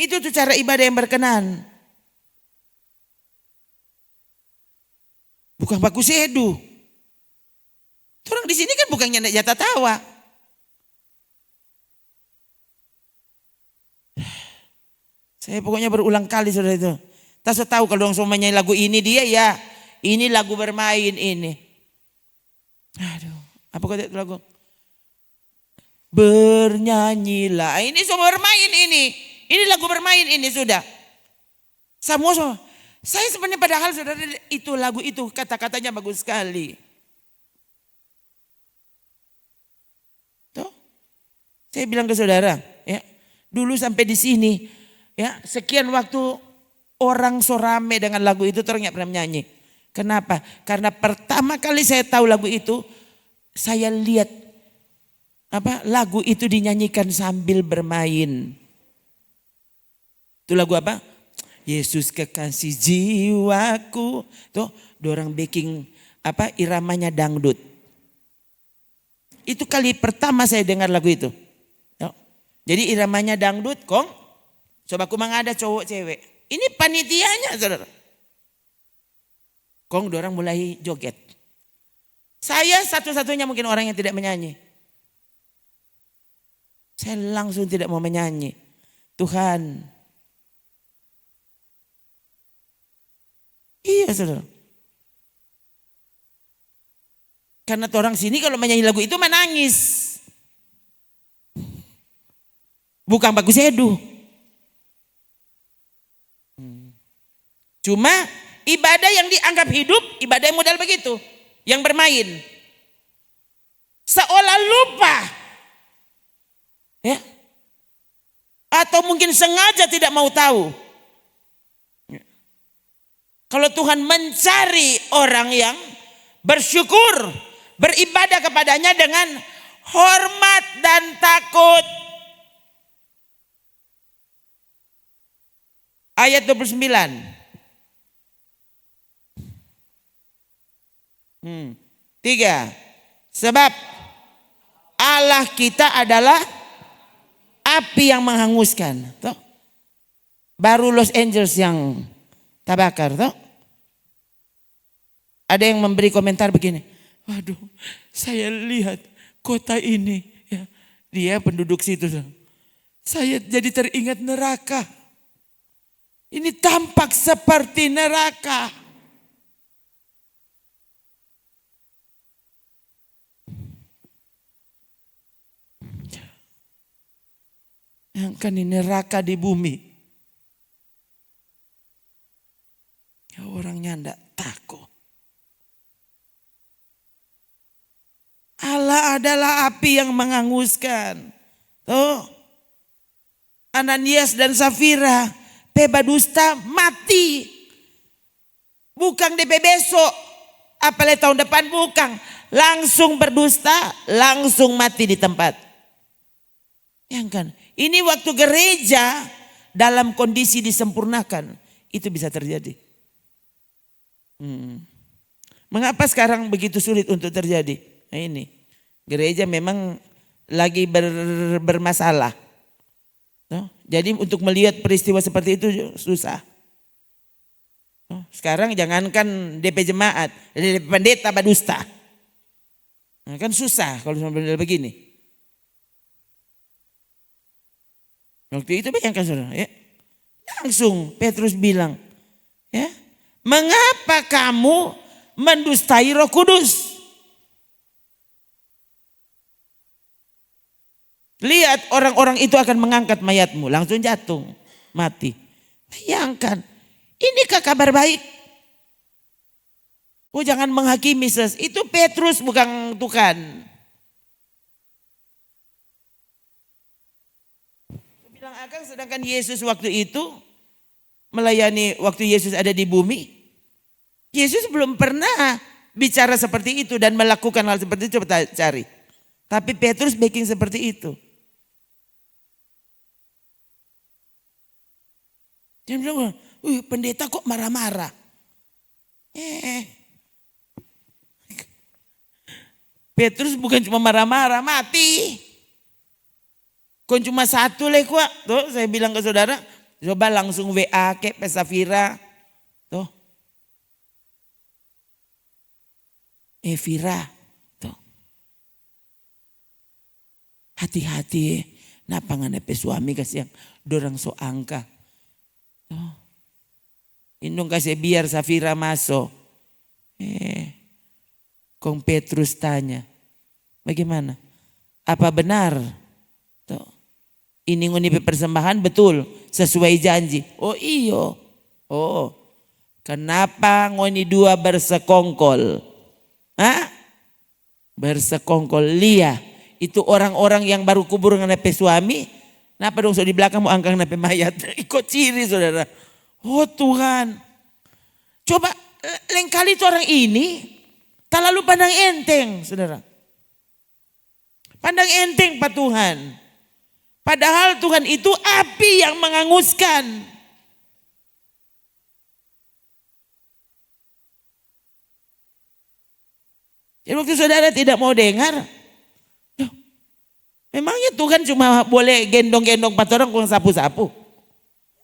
Itu tuh cara ibadah yang berkenan. Bukan baku sedu. Orang di sini kan bukannya nak jatah tawa. Saya pokoknya berulang kali saudara itu. Tak tahu kalau orang semua menyanyi lagu ini dia ya. Ini lagu bermain ini. Aduh, apa kata itu lagu? Bernyanyilah. Ini semua bermain ini. Ini lagu bermain ini sudah. Semua. Saya sebenarnya padahal saudara itu lagu itu kata-katanya bagus sekali. Tuh. Saya bilang ke saudara, ya. Dulu sampai di sini, ya, sekian waktu orang so rame dengan lagu itu orang nggak pernah menyanyi. Kenapa? Karena pertama kali saya tahu lagu itu, saya lihat lagu itu dinyanyikan sambil bermain. Itu lagu apa? Yesus kekasih jiwaku. Tuh, dorang baking iramanya dangdut. Itu kali pertama saya dengar lagu itu. Jadi iramanya dangdut, kong. Coba aku ada cowok cewek. Ini panitianya saudara. Kong dorang mulai joget. Saya satu-satunya mungkin orang yang tidak menyanyi. Saya langsung tidak mau menyanyi. Tuhan. Iya saudara. Karena orang sini kalau menyanyi lagu itu menangis. Bukan bagus sedu. Cuma ibadah yang dianggap hidup, ibadah yang modal begitu. Yang bermain. Seolah lupa. Ya. Atau mungkin sengaja tidak mau tahu. Kalau Tuhan mencari orang yang bersyukur, beribadah kepadanya dengan hormat dan takut. Ayat 29. 3. Sebab Allah kita adalah api yang menghanguskan. Tuh. Baru Los Angeles yang terbakar. Tuh. Ada yang memberi komentar begini. Waduh, saya lihat kota ini. Ya, dia penduduk situ. Saya jadi teringat neraka. Ini tampak seperti neraka. Yang kan ini neraka di bumi. Ya, orangnya enggak takut. Allah adalah api yang menghanguskan. Tuh. Ananias dan Safira peba dusta mati. Bukan DP besok. Apalagi tahun depan bukan. Langsung berdusta, langsung mati di tempat. Yang kan, ini waktu gereja dalam kondisi disempurnakan, itu bisa terjadi. Mengapa sekarang begitu sulit untuk terjadi? Nah ini, gereja memang lagi bermasalah. Jadi untuk melihat peristiwa seperti itu susah. Sekarang jangankan DP jemaat, DP pendeta badusta. Nah, kan susah kalau sampai begini. Waktu itu bayangkan saudara, ya. Langsung Petrus bilang, ya, mengapa kamu mendustai Roh Kudus? Lihat orang-orang itu akan mengangkat mayatmu, langsung jatuh, mati. Bayangkan, inikah kabar baik? Oh jangan menghakimi, itu Petrus bukan Tuhan. Bilang akan sedangkan Yesus waktu itu melayani waktu Yesus ada di bumi. Yesus belum pernah bicara seperti itu dan melakukan hal seperti itu, coba cari. Tapi Petrus bikin seperti itu. Dia bilang, pendeta kok marah-marah. Petrus bukan cuma marah-marah, mati. Kok cuma satu leh kuat. Tuh saya bilang ke saudara, coba langsung WA ke Pesafira. Tuh. Vira. Tuh. Hati-hati napangan epe suami kasih yang dorang so angka. Tuh. Indung kasih biar Safira masuk. Kong Petrus tanya, bagaimana? Apa benar? Tuh. Ini ngoni persembahan betul sesuai janji. Oh iyo. Oh. Kenapa ngoni dua bersekongkol? Hah? Bersekongkol. Lia. Itu orang-orang yang baru kubur dengan suami. Kenapa dong so di belakang mau angkat nape mayat? Ikut ciri saudara. Oh Tuhan. Coba lain kali itu orang ini terlalu pandang enteng saudara. Pandang enteng Pak Tuhan. Padahal Tuhan itu api yang menghanguskan. Jadi waktu saudara tidak mau dengar. Memangnya Tuhan cuma boleh gendong-gendong 4 orang kurang sapu-sapu.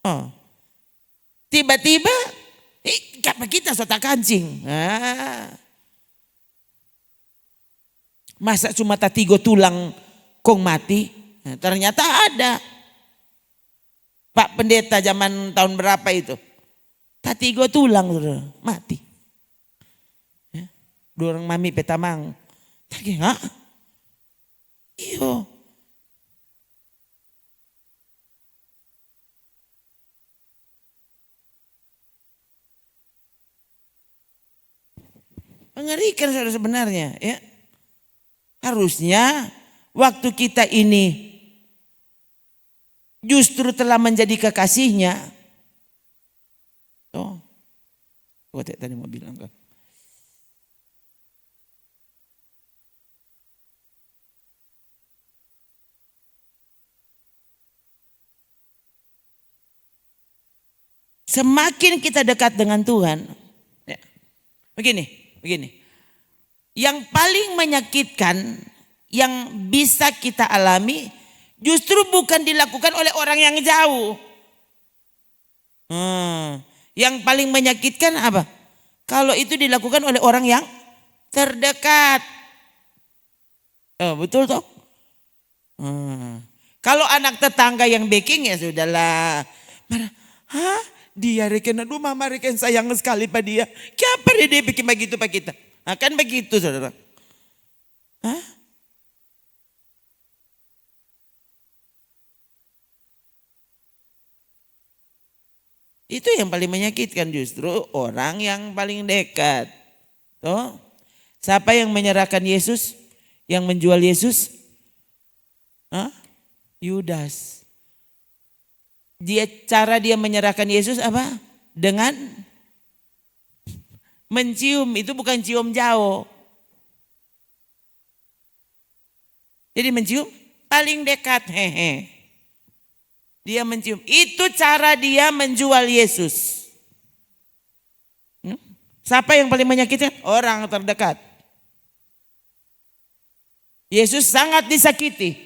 Oh. Tiba-tiba, apa kita sota kancing. Masa cuma tatigo tulang kong mati? Nah, ternyata ada. Pak pendeta zaman tahun berapa itu? Tatigo tulang mati. Ya. 2 orang mami petamang. Tadi enggak? Iyo. Mengerikan sebenarnya ya. Harusnya waktu kita ini justru telah menjadi kekasihnya. Oh. Gua tadi mau bilang kan. Semakin kita dekat dengan Tuhan. Ya. Begini. Yang paling menyakitkan yang bisa kita alami justru bukan dilakukan oleh orang yang jauh. Yang paling menyakitkan apa? Kalau itu dilakukan oleh orang yang terdekat. Oh, betul toh? Kalau anak tetangga yang baking ya sudahlah. Hah? Dia reken, aduh mama reken sayang sekali pada dia. Kenapa dia bikin begitu pak kita? Nah, kan begitu saudara. Hah? Itu yang paling menyakitkan justru orang yang paling dekat. Tuh. Siapa yang menyerahkan Yesus? Yang menjual Yesus? Hah? Yudas. Cara dia menyerahkan Yesus apa? Dengan mencium, itu bukan cium jauh. Jadi mencium paling dekat, Dia mencium, itu cara dia menjual Yesus. Siapa yang paling menyakitkan? Orang terdekat. Yesus sangat disakiti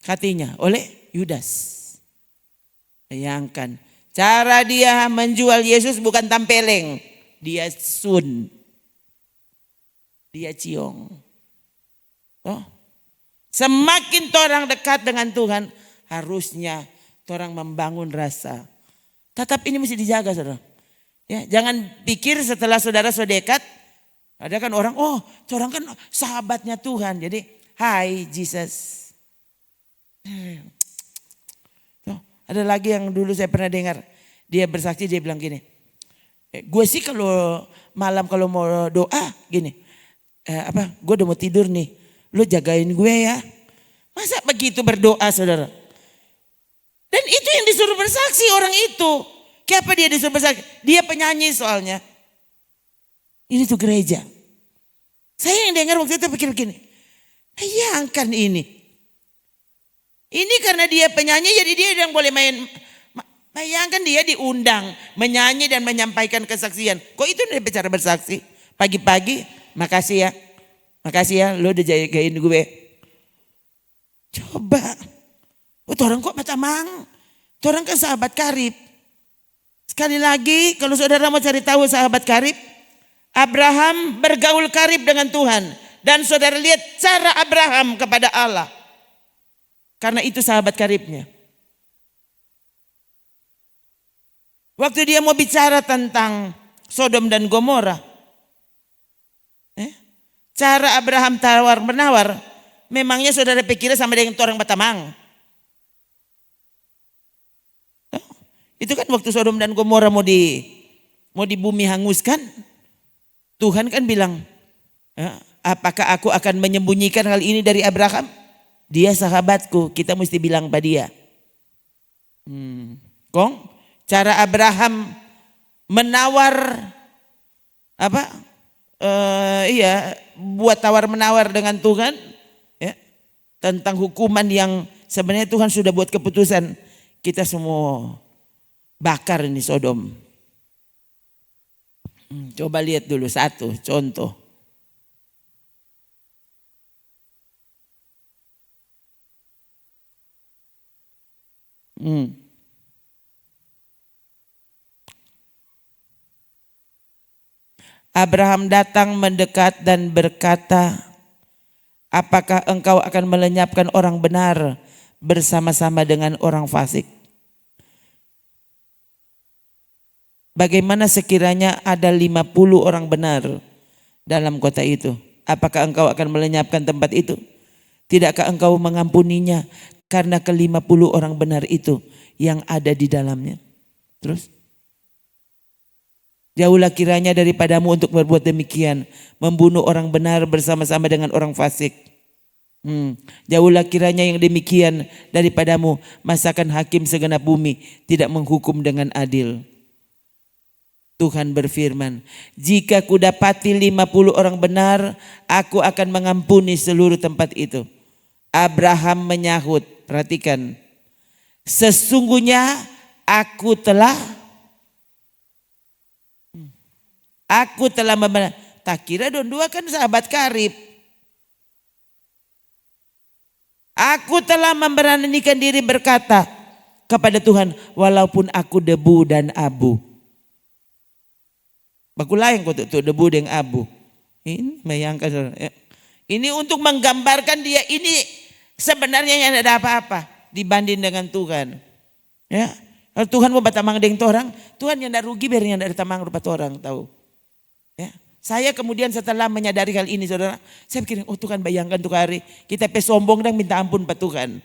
hatinya oleh Yudas. Bayangkan, Cara dia menjual Yesus bukan tampeleng. Dia sun. Dia ciong. Oh. Semakin orang dekat dengan Tuhan, harusnya orang membangun rasa. Tetap ini mesti dijaga, saudara. Ya, jangan pikir setelah saudara sudah dekat, ada kan orang, oh, orang kan sahabatnya Tuhan. Jadi, hi Jesus. Ada lagi yang dulu saya pernah dengar, dia bersaksi, dia bilang gini, gue sih kalau malam kalau mau doa gini, gue udah mau tidur nih, lu jagain gue ya. Masa begitu berdoa, saudara? Dan itu yang disuruh bersaksi orang itu. Kenapa dia disuruh bersaksi? Dia penyanyi soalnya. Ini tuh gereja. Saya yang dengar waktu itu pikir gini, bayangkan ini. Ini karena dia penyanyi jadi dia yang boleh main. Bayangkan dia diundang menyanyi dan menyampaikan kesaksian. Kok itu dia bicara bersaksi? Pagi-pagi, makasih ya. Makasih ya, lo udah jagain gue. Coba. Oh, orang kok Batamang? Orang kan sahabat karib. Sekali lagi, kalau saudara mau cari tahu sahabat karib, Abraham bergaul karib dengan Tuhan. Dan saudara lihat cara Abraham kepada Allah. Karena itu sahabat karibnya. Waktu dia mau bicara tentang Sodom dan Gomora, cara Abraham tawar menawar, memangnya saudara pikirnya sama dengan orang Batamang? Itu kan waktu Sodom dan Gomora mau di bumi hanguskan, Tuhan kan bilang, apakah aku akan menyembunyikan hal ini dari Abraham? Dia sahabatku, kita mesti bilang pada dia. Cara Abraham menawar buat tawar menawar dengan Tuhan, ya, tentang hukuman yang sebenarnya Tuhan sudah buat keputusan, kita semua bakar ini Sodom. Coba lihat dulu satu contoh. Abraham datang mendekat dan berkata, apakah engkau akan melenyapkan orang benar bersama-sama dengan orang fasik? Bagaimana sekiranya ada 50 orang benar dalam kota itu? Apakah engkau akan melenyapkan tempat itu? Tidakkah engkau mengampuninya karena ke-50 orang benar itu yang ada di dalamnya? Terus? Jauhlah kiranya daripadamu untuk berbuat demikian, membunuh orang benar bersama-sama dengan orang fasik. Jauhlah kiranya yang demikian daripadamu, masakan hakim segenap bumi tidak menghukum dengan adil. Tuhan berfirman, jika kudapati 50 orang benar, aku akan mengampuni seluruh tempat itu. Abraham menyahut, perhatikan, sesungguhnya aku telah tak kira dua kan sahabat karib. Aku telah memberanikan diri berkata kepada Tuhan, walaupun aku debu dan abu. Baku lain kok tuh debu dan abu. Ini bayangkan. Ini untuk menggambarkan dia ini sebenarnya yang ada apa-apa dibanding dengan Tuhan. Ya, kalau Tuhan mau batamang dengan orang, Tuhan yang tidak rugi biar yang dari tamang rupa orang tahu. Ya, saya kemudian setelah menyadari hal ini, saudara, saya pikir, oh Tuhan bayangkan tuh hari kita sombong dan minta ampun Pak Tuhan.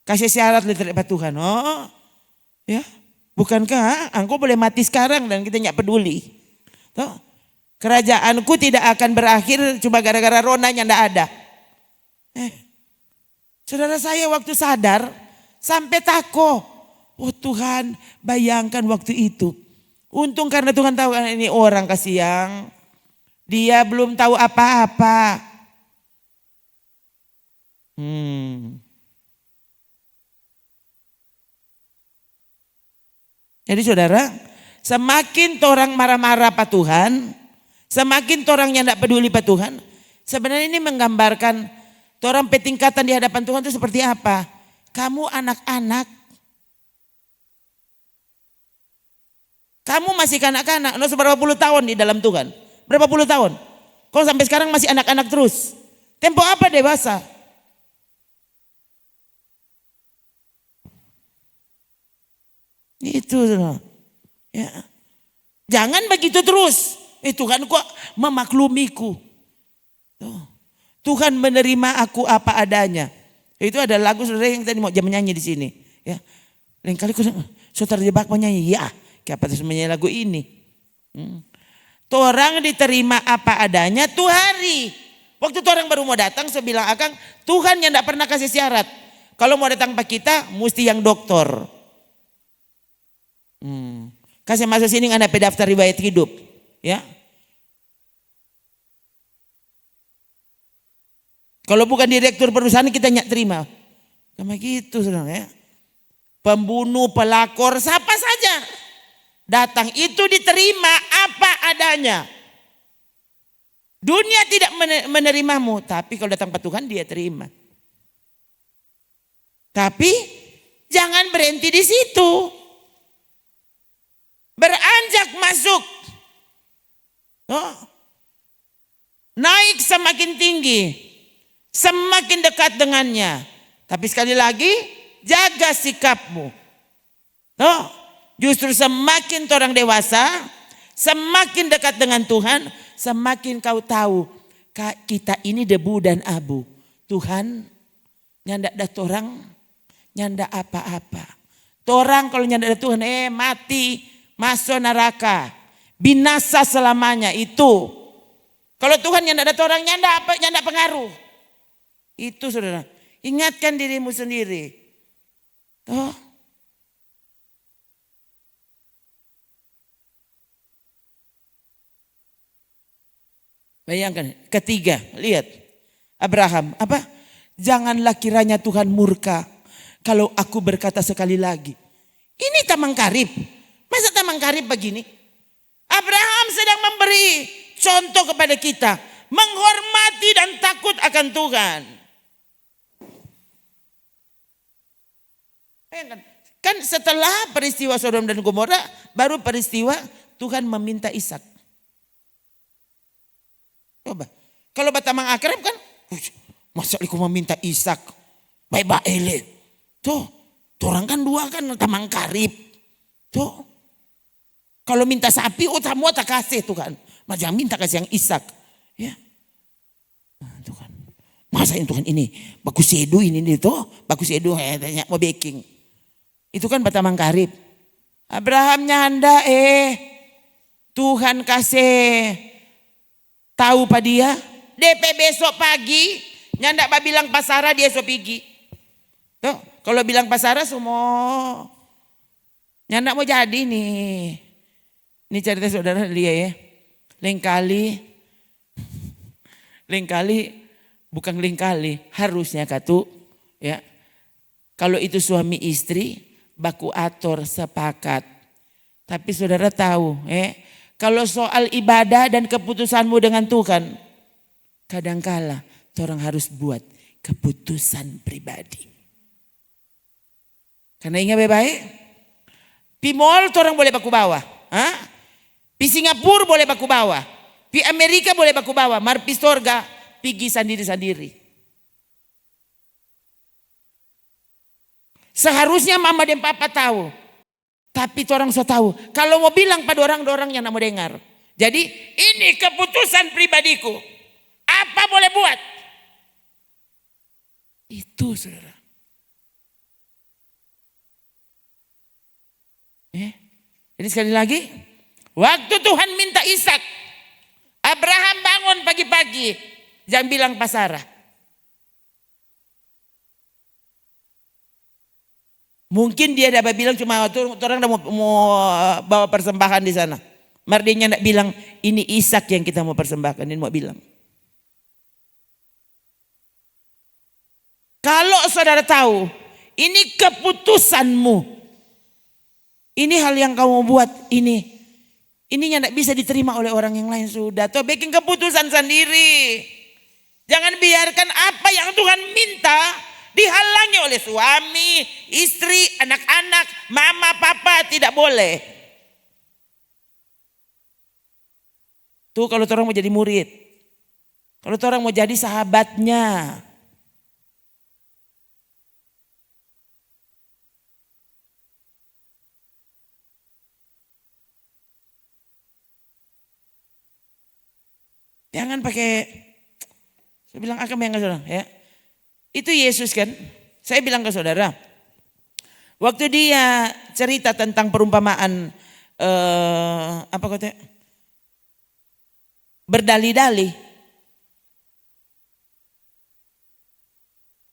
Kasih syarat lihat Pak Tuhan. Oh, ya, bukankah engkau boleh mati sekarang dan kita nggak peduli. Tuh. Kerajaanku tidak akan berakhir cuma gara-gara Rona yang tidak ada. Saudara saya waktu sadar sampai tako. Oh Tuhan, bayangkan waktu itu. Untung karena Tuhan tahu ini orang kasihan. Dia belum tahu apa-apa. Jadi saudara, semakin orang marah-marah Pak Tuhan, semakin orang yang tidak peduli Pak Tuhan, sebenarnya ini menggambarkan orang petingkatan di hadapan Tuhan itu seperti apa. Kamu anak-anak, Kamu masih kanak-kanak, berapa puluh tahun di dalam Tuhan? Berapa puluh tahun? Kau sampai sekarang masih anak-anak terus. Tempo apa dewasa? Itu ya. Jangan begitu terus. Tuhan kok memaklumiku. Tuhan menerima aku apa adanya. Itu ada lagu saudara yang tadi mau jam menyanyi di sini. Ya, lain kali saudara terjebak menyanyi. Ya, kayak apa menyanyi lagu ini. Orang diterima apa adanya tuh hari. Waktu orang baru mau datang, saya bilang Akang, Tuhan yang tidak pernah kasih syarat. Kalau mau datang pak kita, mesti yang doktor. Kasih masuk sini nggak ada daftar riwayat hidup, ya. Kalau bukan direktur perusahaan kita nyak terima, sama gitu sedang ya. Pembunuh, pelakor, siapa saja datang itu diterima apa adanya. Dunia tidak menerimamu, tapi kalau datang ke Tuhan dia terima. Tapi jangan berhenti di situ. Beranjak masuk. Naik semakin tinggi. Semakin dekat dengannya. Tapi sekali lagi jaga sikapmu. Justru semakin orang dewasa, semakin dekat dengan Tuhan, semakin kau tahu kita ini debu dan abu. Tuhan nyandak dah torang, nyandak apa-apa. Torang kalau nyandak dah Tuhan mati, masuk neraka, binasa selamanya itu. Kalau Tuhan nyandak dah torang, nyandak pengaruh. Itu saudara, ingatkan dirimu sendiri. Bayangkan, ketiga, lihat Abraham, apa? Janganlah kiranya Tuhan murka kalau aku berkata sekali lagi. Ini tamang karib. Masa tamang karib begini? Abraham sedang memberi contoh kepada kita, menghormati dan takut akan Tuhan. Bayangkan, kan setelah peristiwa Sodom dan Gomora, baru peristiwa Tuhan meminta Ishak. Coba, kalau batamang akrab kan, masa aku meminta Ishak, baik ele. Tuh, orang kan dua kan tamang karib. Tuh, kalau minta sapi, tamu tak kasih tuh kan. Jangan minta kasih yang Ishak. Ya, Tuhan, masa Tuhan ini bagus edu ini tuh, bagus edu tanya mau baking. Itu kan batamang karib. Abraham nyanda Tuhan kasih tahu pada dia, DP besok pagi, nyandak bilang pasara dia esok pergi. Tuh, kalau bilang pasara semua nyandak mau jadi nih. Ini cerita saudara dia ya. Lain kali harusnya katu ya. Kalau itu suami istri baku atur sepakat. Tapi saudara tahu kalau soal ibadah dan keputusanmu dengan Tuhan, kadangkala orang harus buat keputusan pribadi. Karena ingat baik-baik, pi mall orang boleh baku bawa, pi Singapura boleh baku bawa, pi Amerika boleh baku bawa, mar pi sorga pergi sendiri-sendiri. Seharusnya mama dan papa tahu. Tapi orang so tahu. Kalau mau bilang pada orang yang mau dengar. Jadi ini keputusan pribadiku. Apa boleh buat? Itu saudara. Jadi sekali lagi. Waktu Tuhan minta Ishak. Abraham bangun pagi-pagi. Jangan bilang pasarah. Mungkin dia dapat bilang cuma orang mau bawa persembahan di sana. Mardinya nak bilang ini Ishak yang kita mau persembahkan, ini mau bilang. Kalau saudara tahu ini keputusanmu, ini hal yang kamu buat ini tidak bisa diterima oleh orang yang lain sudah. Tuh bikin keputusan sendiri. Jangan biarkan apa yang Tuhan minta dihalangi oleh suami, istri, anak-anak, mama, papa, tidak boleh. Tuh kalau orang mau jadi murid. Kalau orang mau jadi sahabatnya. Jangan pakai, saya bilang akan yang saudara ya. Itu Yesus kan. Saya bilang ke saudara. Waktu dia cerita tentang perumpamaan apa katanya? Berdalih-dalih.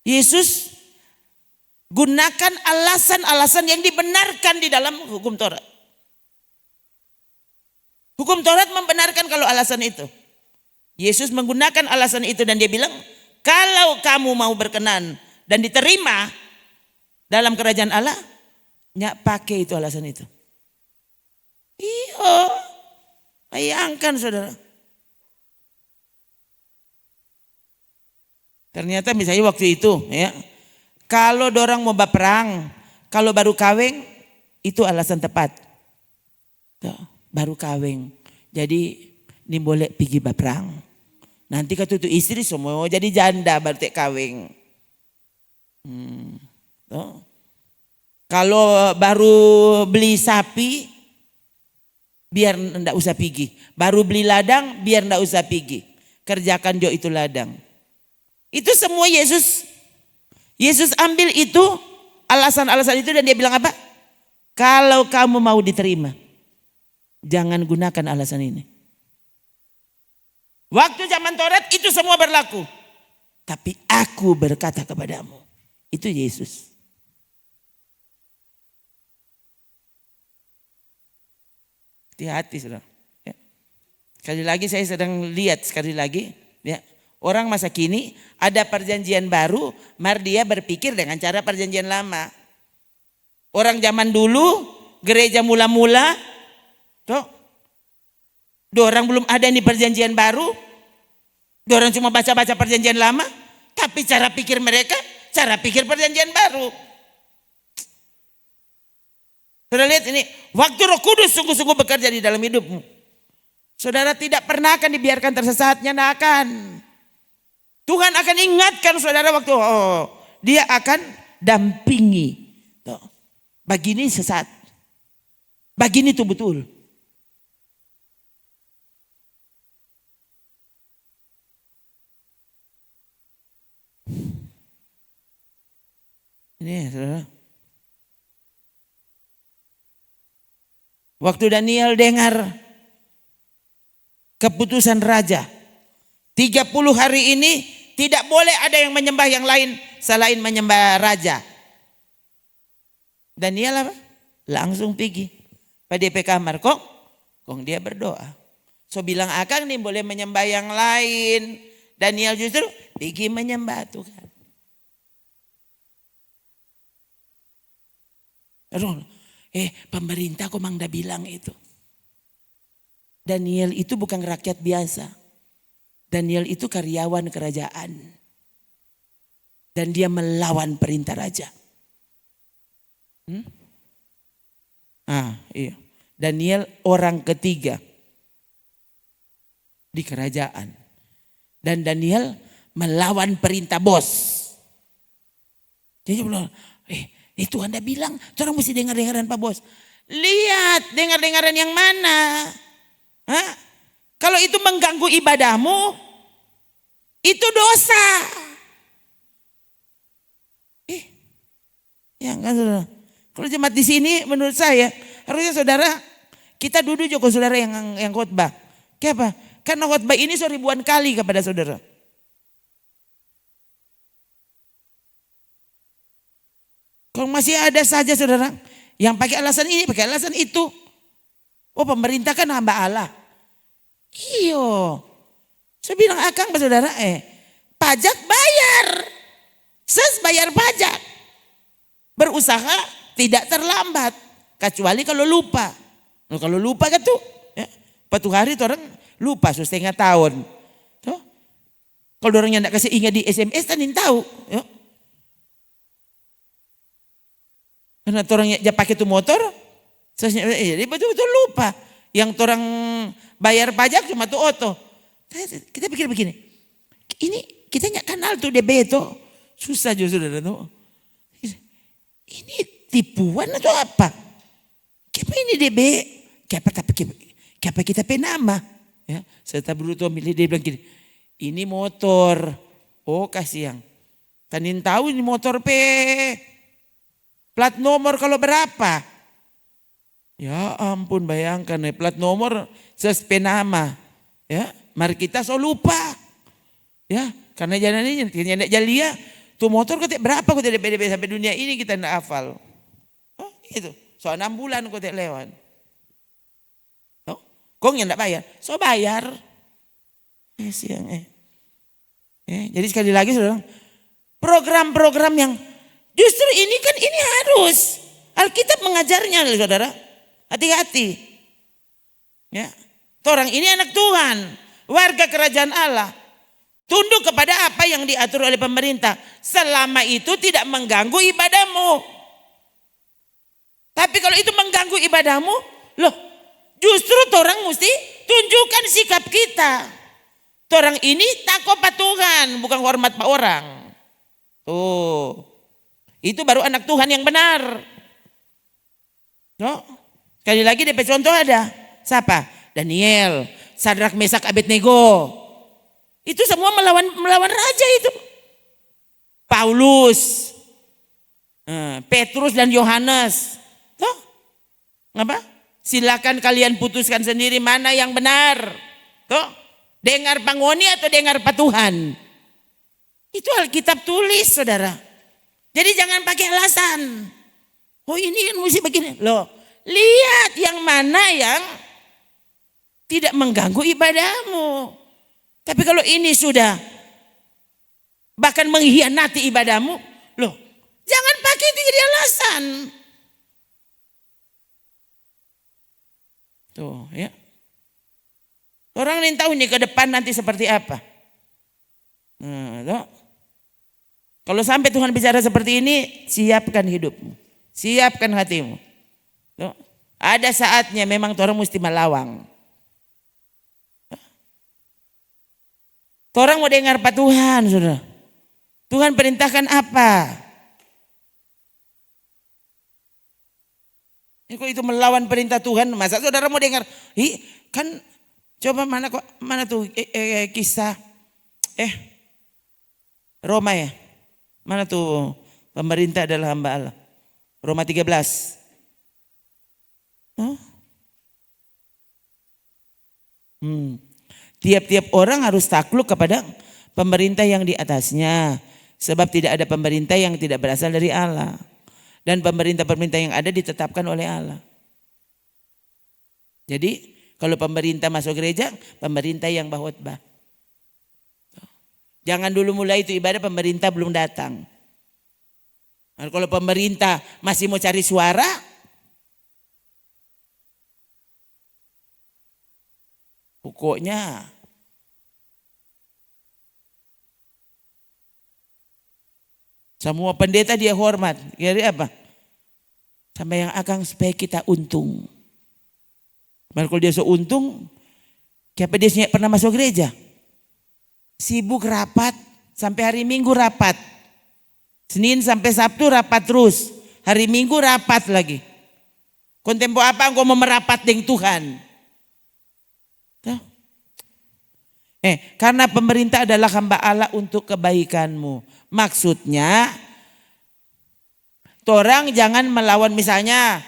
Yesus gunakan alasan-alasan yang dibenarkan di dalam hukum Taurat. Hukum Taurat membenarkan kalau alasan itu. Yesus menggunakan alasan itu dan dia bilang, kalau kamu mau berkenan dan diterima dalam kerajaan Allah, nyak pakai itu alasan itu. Iya, bayangkan saudara. Ternyata misalnya waktu itu ya, kalau dorang mau berperang, kalau baru kawin, itu alasan tepat. Tuh, baru kawin, jadi ini boleh pergi berperang. Nanti kata itu istri semua jadi janda baru tek kawin. Kalau baru beli sapi, biar ndak usah pergi. Baru beli ladang, biar ndak usah pergi. Kerjakan jo itu ladang. Itu semua Yesus ambil itu, alasan-alasan itu dan dia bilang apa? Kalau kamu mau diterima, jangan gunakan alasan ini. Waktu zaman Taurat itu semua berlaku. Tapi aku berkata kepadamu. Itu Yesus. Hati-hati saudara. Ya. Sekali lagi saya sedang lihat sekali lagi. Ya. Orang masa kini ada perjanjian baru. Mari dia berpikir dengan cara perjanjian lama. Orang zaman dulu gereja mula-mula. Dorang belum ada nih perjanjian baru. Dorang cuma baca-baca perjanjian lama. Tapi cara pikir mereka, cara pikir perjanjian baru. Saudara lihat ini, waktu Roh Kudus sungguh-sungguh bekerja di dalam hidupmu. Saudara tidak pernah akan dibiarkan tersesatnya, tidak akan. Tuhan akan ingatkan saudara waktu, dia akan dampingi. Begini sesat, begini itu betul. Ini saudara. Waktu Daniel dengar keputusan raja. 30 hari ini tidak boleh ada yang menyembah yang lain selain menyembah raja. Daniel apa? Langsung pergi. Pada DP kamar kok dia berdoa. So bilang akang nih boleh menyembah yang lain. Daniel justru pergi menyembah Tuhan. Pemerintah kok mang dah bilang itu. Daniel itu bukan rakyat biasa. Daniel itu karyawan kerajaan. Dan dia melawan perintah raja. Iya. Daniel orang ketiga di kerajaan. Dan Daniel melawan perintah bos. Jadi bilang, itu Anda bilang, orang mesti dengar-dengaran Pak Bos. Lihat dengar-dengaran yang mana. Kalau itu mengganggu ibadahmu, itu dosa. Ya kan saudara. Kalau jemaat di sini menurut saya, harusnya saudara, kita duduk juga saudara yang khotbah. Kenapa? Karena khotbah ini ribuan kali kepada saudara. Kalau masih ada saja saudara yang pakai alasan ini, pakai alasan itu. Pemerintah kan hamba Allah. Iyo. Saya bilang akang saudara, pajak bayar. Bayar pajak. Berusaha tidak terlambat. Kecuali kalau lupa. Kalau lupa kan tuh. Patu hari tuh orang lupa setengah tahun. Kalau orang yang tidak kasih ingat di SMS kan tahu. Karena orang yang pakai itu motor, jadi betul-betul lupa. Yang orang bayar pajak cuma tuh oto. Kita pikir begini, ini kita nggak kenal tuh DB itu, susah justru tuh. Ini tipuan atau apa? Kenapa ini DB? Kenapa kita penama? Ya, serta dulu tuh milih dia bilang gini, ini motor. Oh kasihan. Tanin tahu ini motor plat nomor kalau berapa? Ya ampun bayangkan plat nomor penama. Ya, mari kita so lupa. Ya, karena jangan ini tidak jalia tuh motor kau berapa kau tidak DB sampai dunia ini kita tidak hafal. Oh, itu. So 6 bulan kau tidak lewat. Oh, kau yang tidak bayar, so bayar. Siang jadi sekali lagi saudara, program-program yang justru ini kan ini harus Alkitab mengajarnya saudara. Hati-hati. Ya. Orang ini anak Tuhan, warga kerajaan Allah. Tunduk kepada apa yang diatur oleh pemerintah. Selama itu tidak mengganggu ibadahmu. Tapi kalau itu mengganggu ibadahmu, loh justru orang mesti tunjukkan sikap kita. Orang ini takut pak Tuhan, bukan hormat pak orang. Tuh, itu baru anak Tuhan yang benar. No? Sekali lagi DP contoh ada. Siapa? Daniel, Sadrak, Mesak, Abednego. Itu semua melawan raja itu. Paulus, Petrus dan Yohanes. Tuh, apa? Silakan kalian putuskan sendiri mana yang benar. Tuh. Dengar pangoni atau dengar patuhan. Itu Alkitab tulis saudara. Jadi jangan pakai alasan. Oh ini mesti begini. Loh, lihat yang mana yang tidak mengganggu ibadahmu. Tapi kalau ini sudah bahkan mengkhianati ibadahmu. Loh, jangan pakai itu jadi alasan. Tuh ya. Orang ingin tahu nih ke depan nanti seperti apa. Kalau sampai Tuhan bicara seperti ini, siapkan hidupmu. Siapkan hatimu. Ada saatnya memang orang mesti melawang. Orang mau dengar Pak Tuhan, saudara. Tuhan perintahkan apa? Kok itu melawan perintah Tuhan? Masa saudara mau dengar? Kan coba mana tuh kisah Roma ya? Mana tuh pemerintah adalah hamba Allah? Roma 13. Tiap-tiap orang harus takluk kepada pemerintah yang di atasnya. Sebab tidak ada pemerintah yang tidak berasal dari Allah. Dan pemerintah-pemerintah yang ada ditetapkan oleh Allah. Jadi kalau pemerintah masuk gereja, pemerintah yang khotbah. Jangan dulu mulai itu ibadah pemerintah belum datang. Nah, kalau pemerintah masih mau cari suara, pokoknya semua pendeta dia hormat. Jadi apa? Sampai yang akan supaya kita untung. Kalau dia so untung, kenapa dia pernah masuk gereja? Sibuk rapat, sampai hari Minggu rapat. Senin sampai Sabtu rapat terus. Hari Minggu rapat lagi. Kontempo apa engkau mau merapat dengan Tuhan? Karena pemerintah adalah hamba Allah untuk kebaikanmu. Maksudnya, orang jangan melawan misalnya,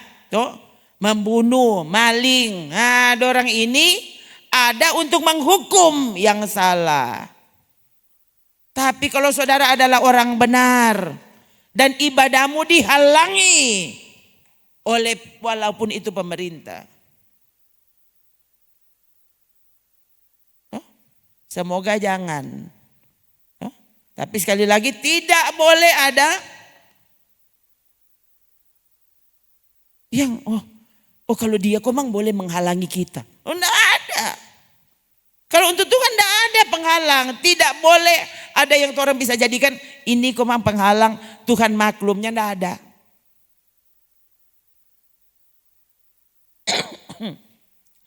membunuh, maling. Nah, orang ini ada untuk menghukum yang salah. Tapi kalau saudara adalah orang benar dan ibadahmu dihalangi oleh walaupun itu pemerintah. Semoga jangan. Tapi sekali lagi tidak boleh ada yang kalau dia komang boleh menghalangi kita. Enggak ada. Kalau untuk Tuhan enggak ada penghalang. Tidak boleh ada yang orang bisa jadikan ini komang penghalang. Tuhan maklumnya enggak ada.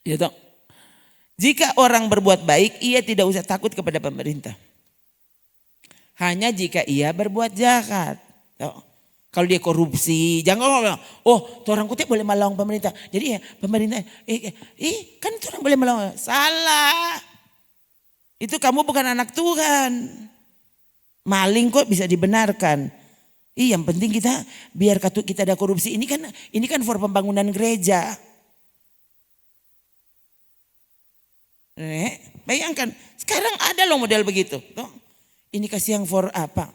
Gitu. Jika orang berbuat baik, ia tidak usah takut kepada pemerintah. Hanya jika ia berbuat jahat. Kalau dia korupsi, jangan ngomong, oh orang kutip boleh melawan pemerintah. Jadi ya pemerintah, kan orang boleh melawan. Salah. Itu kamu bukan anak Tuhan. Maling kok bisa dibenarkan. Yang penting kita biar kita ada korupsi. Ini kan for pembangunan gereja. Bayangkan, sekarang ada loh model begitu. Ini kasih yang for apa?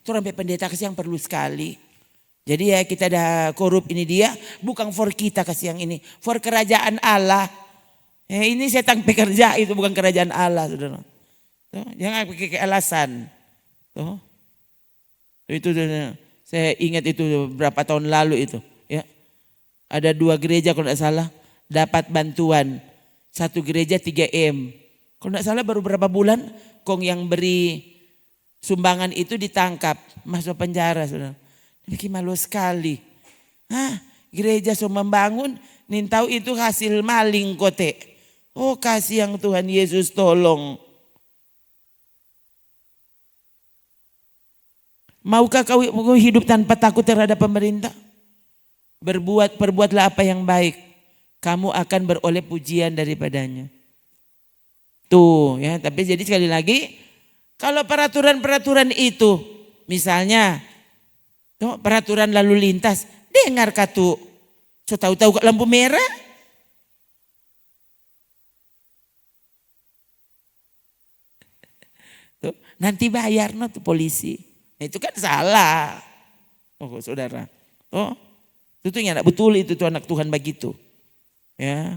Tuh sampai pendeta kasih yang perlu sekali. Jadi ya kita ada korup ini dia, bukan for kita kasih yang ini. For kerajaan Allah. Ini setan pekerja itu bukan kerajaan Allah, saudara. Jangan pakai alasan. Itu saya ingat itu berapa tahun lalu itu. Ya. Ada 2 gereja kalau tidak salah dapat bantuan. 1 gereja 3M. Kalau tidak salah baru berapa bulan kong yang beri sumbangan itu ditangkap. Masuk penjara. Saudara. Bikin malu sekali. Gereja so membangun. Nin tahu itu hasil maling kote. Oh kasih yang Tuhan Yesus tolong. Maukah kau hidup tanpa takut terhadap pemerintah? Perbuatlah apa yang baik. Kamu akan beroleh pujian daripadanya. Tuh ya, tapi jadi sekali lagi kalau peraturan-peraturan itu misalnya peraturan lalu lintas, dengar katu. So tahu-tahu lampu merah. Tuh, nanti bayar tuh polisi. Nah, itu kan salah. Oh saudara. Itu nggak betul itu tuh anak Tuhan begitu. Ya.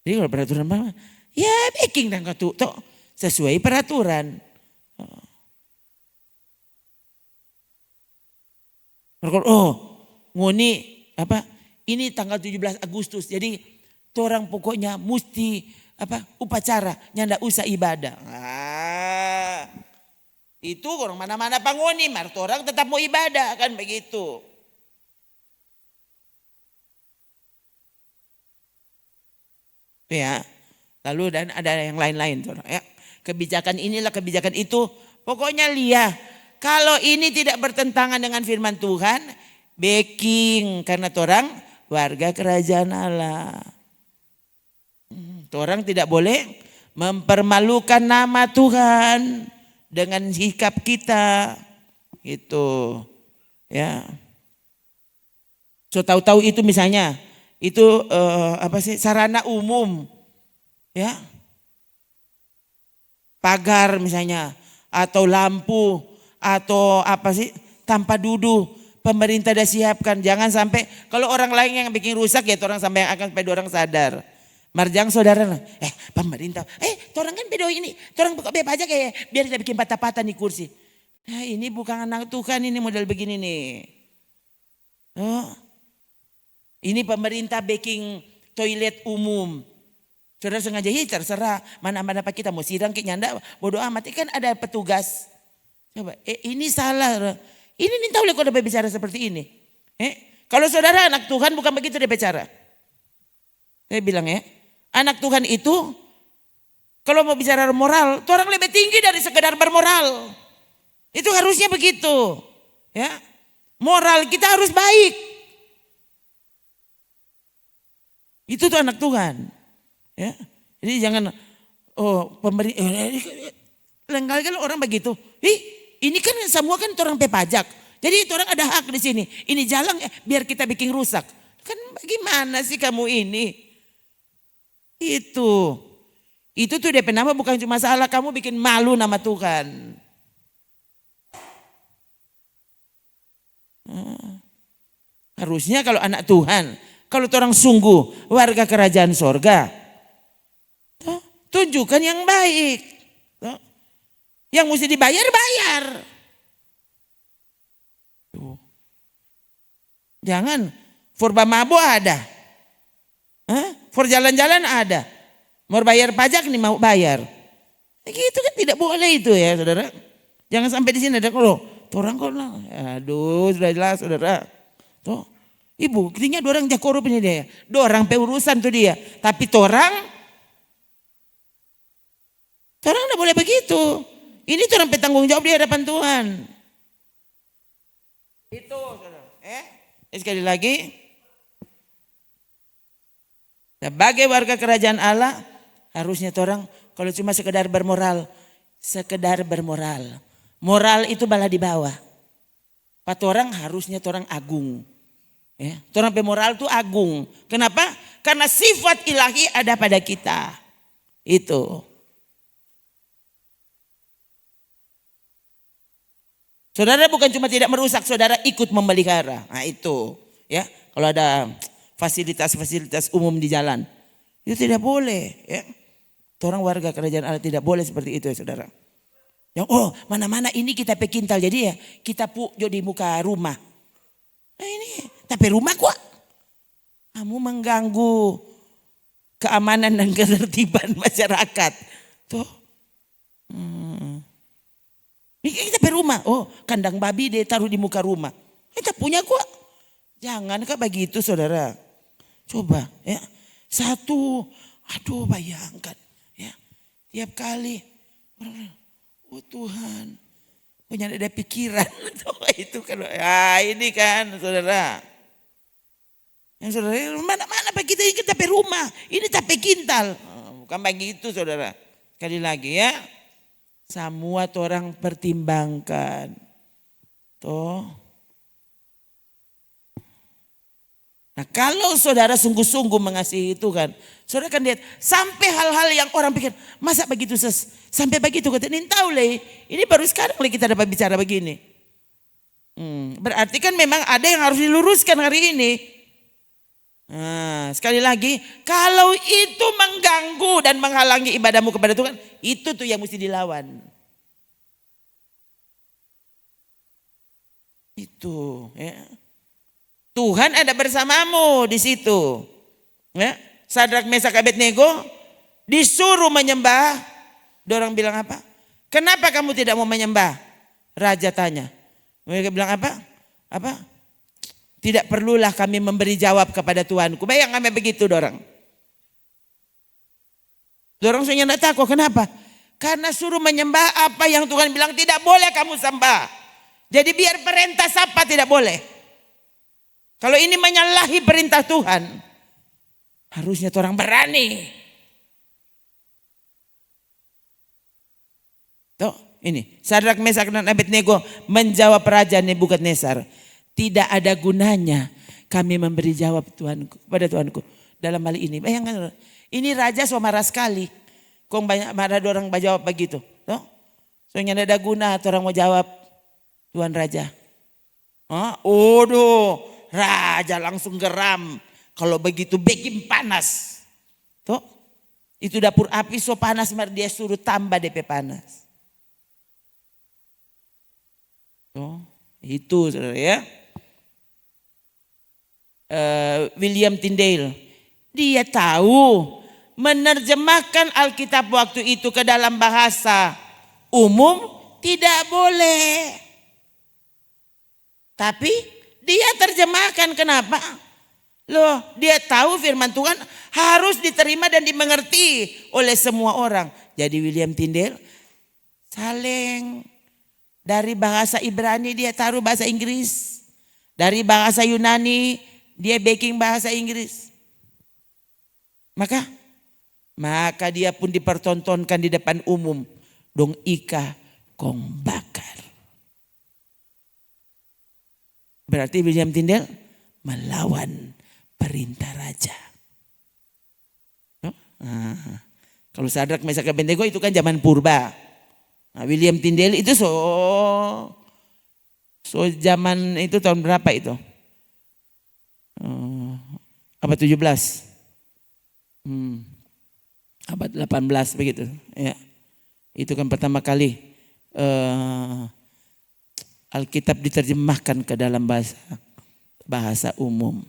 Jadi kalau peraturan apa? Ya baking dan katu sesuai peraturan. Ngoni apa? Ini tanggal 17 Agustus. Jadi orang pokoknya mesti upacara, nyanda usah ibadah. Itu orang mana-mana pangoni, orang tetap mau ibadah kan begitu. Ya, lalu dan ada yang lain-lain. Ya. Kebijakan inilah kebijakan itu. Pokoknya lihat, kalau ini tidak bertentangan dengan firman Tuhan, backing karena orang warga kerajaan Allah. Orang tidak boleh mempermalukan nama Tuhan dengan sikap kita. Gitu. Ya. So tahu-tahu itu misalnya itu sarana umum ya, pagar misalnya atau lampu atau tanpa duduk pemerintah dah siapkan. Jangan sampai kalau orang lain yang bikin rusak ya orang sampai akan sampai orang sadar. Marjang saudara, pemerintah, orang kan pedo ini, orang buka pajak biar kita bikin patah-patah nih kursi. Ini bukan anak Tuhan, ini model begini nih. Ini pemerintah baking toilet umum. Saudara sengaja terserah mana-mana apa kita mau sidang ke nyanda bodoh amat. Kan ada petugas. Coba ini salah. Ini nih tahu kok udah bicara seperti ini. Kalau saudara anak Tuhan bukan begitu dia bicara. Saya bilang anak Tuhan itu kalau mau bicara moral, itu orang lebih tinggi dari sekedar bermoral. Itu harusnya begitu. Ya. Moral kita harus baik. Itu tuh anak Tuhan. Ya. Jadi jangan pemerintah lengkali orang begitu. Ini kan semua kan orang pajak. Jadi orang ada hak di sini. Ini jalan biar kita bikin rusak. Kan bagaimana sih kamu ini? Itu tuh DP nama bukan cuma salah, kamu bikin malu nama Tuhan. Harusnya kalau anak Tuhan, kalau orang sungguh warga kerajaan sorga, tunjukkan yang baik. Yang mesti dibayar, bayar. Jangan, for mabo ada. For jalan-jalan ada. Mau bayar pajak nih mau bayar. Gitu kan tidak boleh itu ya saudara. Jangan sampai di sini ada orang kok lah. Aduh sudah jelas saudara. Tuh. Ibu, ketinya 2 orang jak korup ini dia. 2 orang urusan tuh dia. Tapi orang Orang tidak boleh begitu. Ini orang bertanggung jawab di hadapan Tuhan. Itu saudara. Sekali lagi. Sebagai warga kerajaan Allah. Harusnya orang kalau cuma sekedar bermoral. Sekedar bermoral. Moral itu malah di bawah. Pat orang harusnya orang agung. Ya, orang pemoral itu agung. Kenapa? Karena sifat ilahi ada pada kita. Itu. Saudara bukan cuma tidak merusak, saudara ikut memelihara. Nah itu, ya. Kalau ada fasilitas-fasilitas umum di jalan, itu tidak boleh, ya. Orang warga kerajaan Allah tidak boleh seperti itu, ya saudara. Yang mana-mana ini kita pekintal, jadi ya kita di muka rumah. Nah ini, tapi rumah kok kamu mengganggu keamanan dan ketertiban masyarakat, tuh. Kita pergi rumah, kandang babi dia taruh di muka rumah. Kita punya kok. Jangan kak begitu saudara. Coba ya. Satu, bayangkan ya. Tiap kali, Tuhan, punya ada pikiran. Itu kan, ini kan saudara. Yang saudara, mana-mana kita pergi rumah. Ini tapi kintal. Bukan begitu saudara. Sekali lagi ya. Semua orang pertimbangkan. Toh. Nah kalau saudara sungguh-sungguh mengasihi Tuhan. Saudara kan lihat sampai hal-hal yang orang pikir. Masa begitu sampai begitu. Ini tahu leh. Ini baru sekarang kita dapat bicara begini. Berarti kan memang ada yang harus diluruskan hari ini. Nah, sekali lagi, kalau itu mengganggu dan menghalangi ibadahmu kepada Tuhan, itu tuh yang mesti dilawan. Itu, ya. Tuhan ada bersamamu di situ. Ya. Sadrak, Mesak, Abednego disuruh menyembah. Dorang bilang apa? Kenapa kamu tidak mau menyembah? Raja tanya. Mereka bilang apa? Tidak perlulah kami memberi jawab kepada Tuhanku. Bayang kami begitu dorang. Dorang sebenarnya tidak takut. Kenapa? Karena suruh menyembah apa yang Tuhan bilang tidak boleh kamu sembah. Jadi biar perintah siapa tidak boleh. Kalau ini menyalahi perintah Tuhan. Harusnya orang berani. Tuh ini. Sadrak, Mesak dan Abednego menjawab Raja Nebukadnezar. Tidak ada gunanya kami memberi jawab Tuhanku kepada Tuhanku dalam hal ini. Bayangkan ini raja so marah sekali. Kok banyak marah orang menjawab begitu. No? Soalnya ada guna orang mau jawab Tuhan Raja. Raja langsung geram. Kalau begitu bikin panas. Tuh, itu dapur api so panas dia suruh tambah DP panas. Tuh, itu saudara ya. William Tyndale. Dia tahu menerjemahkan Alkitab waktu itu ke dalam bahasa umum tidak boleh. Tapi dia terjemahkan kenapa? Loh, dia tahu firman Tuhan harus diterima dan dimengerti oleh semua orang. Jadi William Tyndale saling dari bahasa Ibrani dia taruh bahasa Inggris. Dari bahasa Yunani dia backing bahasa Inggris. Maka dia pun dipertontonkan di depan umum. Dong ika kong bakar. Berarti William Tyndale melawan perintah raja. Kalau Sadrak, Mesak, Abednego itu kan zaman purba. Nah, William Tyndale itu so zaman itu tahun berapa itu? Abad 17. Abad 18 begitu. Ya. Itu kan pertama kali Alkitab diterjemahkan ke dalam bahasa umum.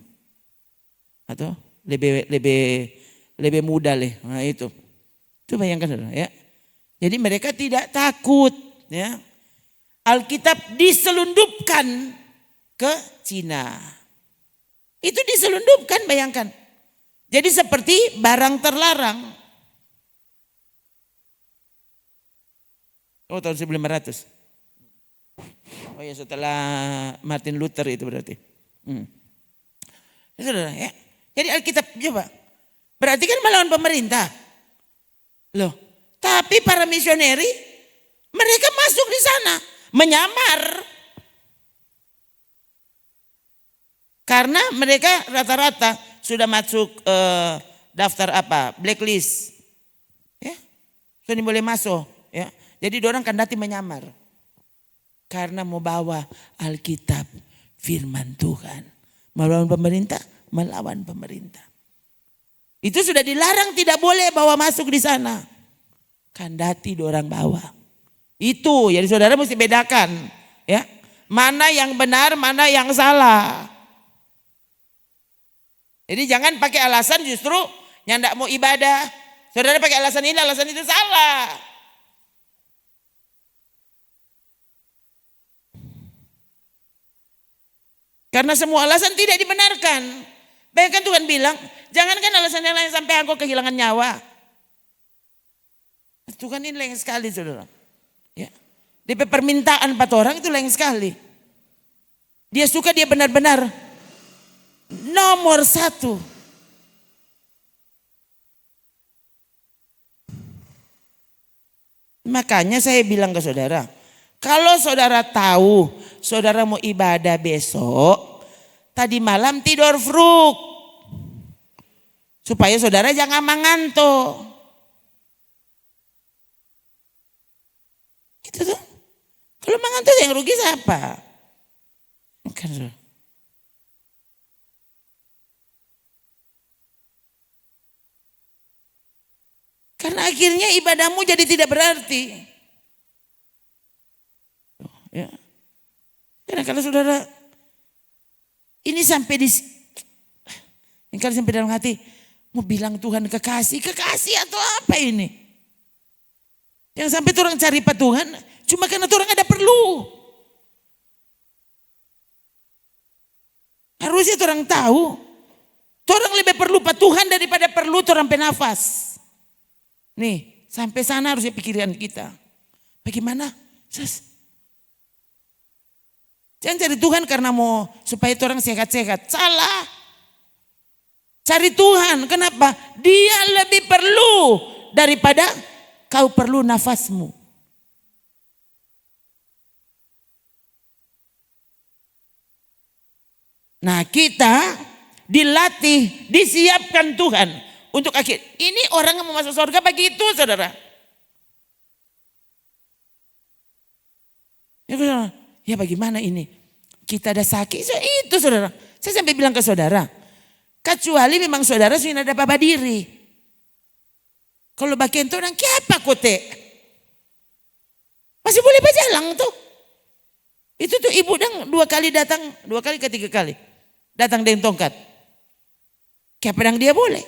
Atau lebih mudah leh. Nah itu. Itu bayangkan ya. Jadi mereka tidak takut ya. Alkitab diselundupkan ke Cina. Itu diselundupkan bayangkan. Jadi seperti barang terlarang. Oh tahun 1500. Oh ya setelah Martin Luther itu berarti. Ya, saudara, ya. Jadi Alkitab coba. Berarti kan melawan pemerintah. Loh, tapi para misioneri mereka masuk di sana, menyamar. Karena mereka rata-rata sudah masuk daftar apa? Blacklist. Ya. Sudah boleh masuk, ya. Jadi orang kandati menyamar. Karena mau bawa Alkitab, firman Tuhan. Melawan pemerintah, melawan pemerintah. Itu sudah dilarang, tidak boleh bawa masuk di sana. Kandati orang bawa. Itu jadi saudara mesti bedakan, ya. Mana yang benar, mana yang salah. Jadi jangan pakai alasan justru yang tidak mau ibadah. Saudara pakai alasan ini, alasan itu salah. Karena semua alasan tidak dibenarkan. Bayangkan Tuhan bilang, jangankan alasan yang lain sampai engkau kehilangan nyawa. Tuhan ini lain sekali saudara. Ya. DP permintaan 4 orang itu lain sekali. Dia suka, dia benar-benar nomor 1. Makanya saya bilang ke saudara, kalau saudara tahu saudara mau ibadah besok, tadi malam tidur fruk. Supaya saudara jangan mengantuk. Itu tuh. Kalau mengantuk yang rugi siapa? Kan. Karena akhirnya ibadahmu jadi tidak berarti. Ya. Karena kalau saudara ini sampai sampai dalam hati mau bilang Tuhan kekasih atau apa ini? Yang sampai orang cari Tuhan cuma karena orang ada perlu. Harusnya orang tahu, orang lebih perlu Tuhan daripada perlu orang penafas. Nih, sampai sana harusnya pikiran kita. Bagaimana? Jangan cari Tuhan karena mau supaya orang sehat-sehat. Salah. Cari Tuhan. Kenapa? Dia lebih perlu daripada kau perlu nafasmu. Nah kita dilatih, disiapkan Tuhan untuk akhir. Ini orang yang mau masuk surga begitu saudara. Ya bagaimana ini? Kita ada sakit, itu saudara. Saya sampai bilang ke saudara, kecuali memang saudara sudah ada apa diri. Kalau bagian itu orang kiapa kote? Masih boleh berjalan tuh. Itu tuh ibu dang 2 kali datang, 2 kali ke 3 kali. Datang dengan tongkat. Kayak pedang dia boleh.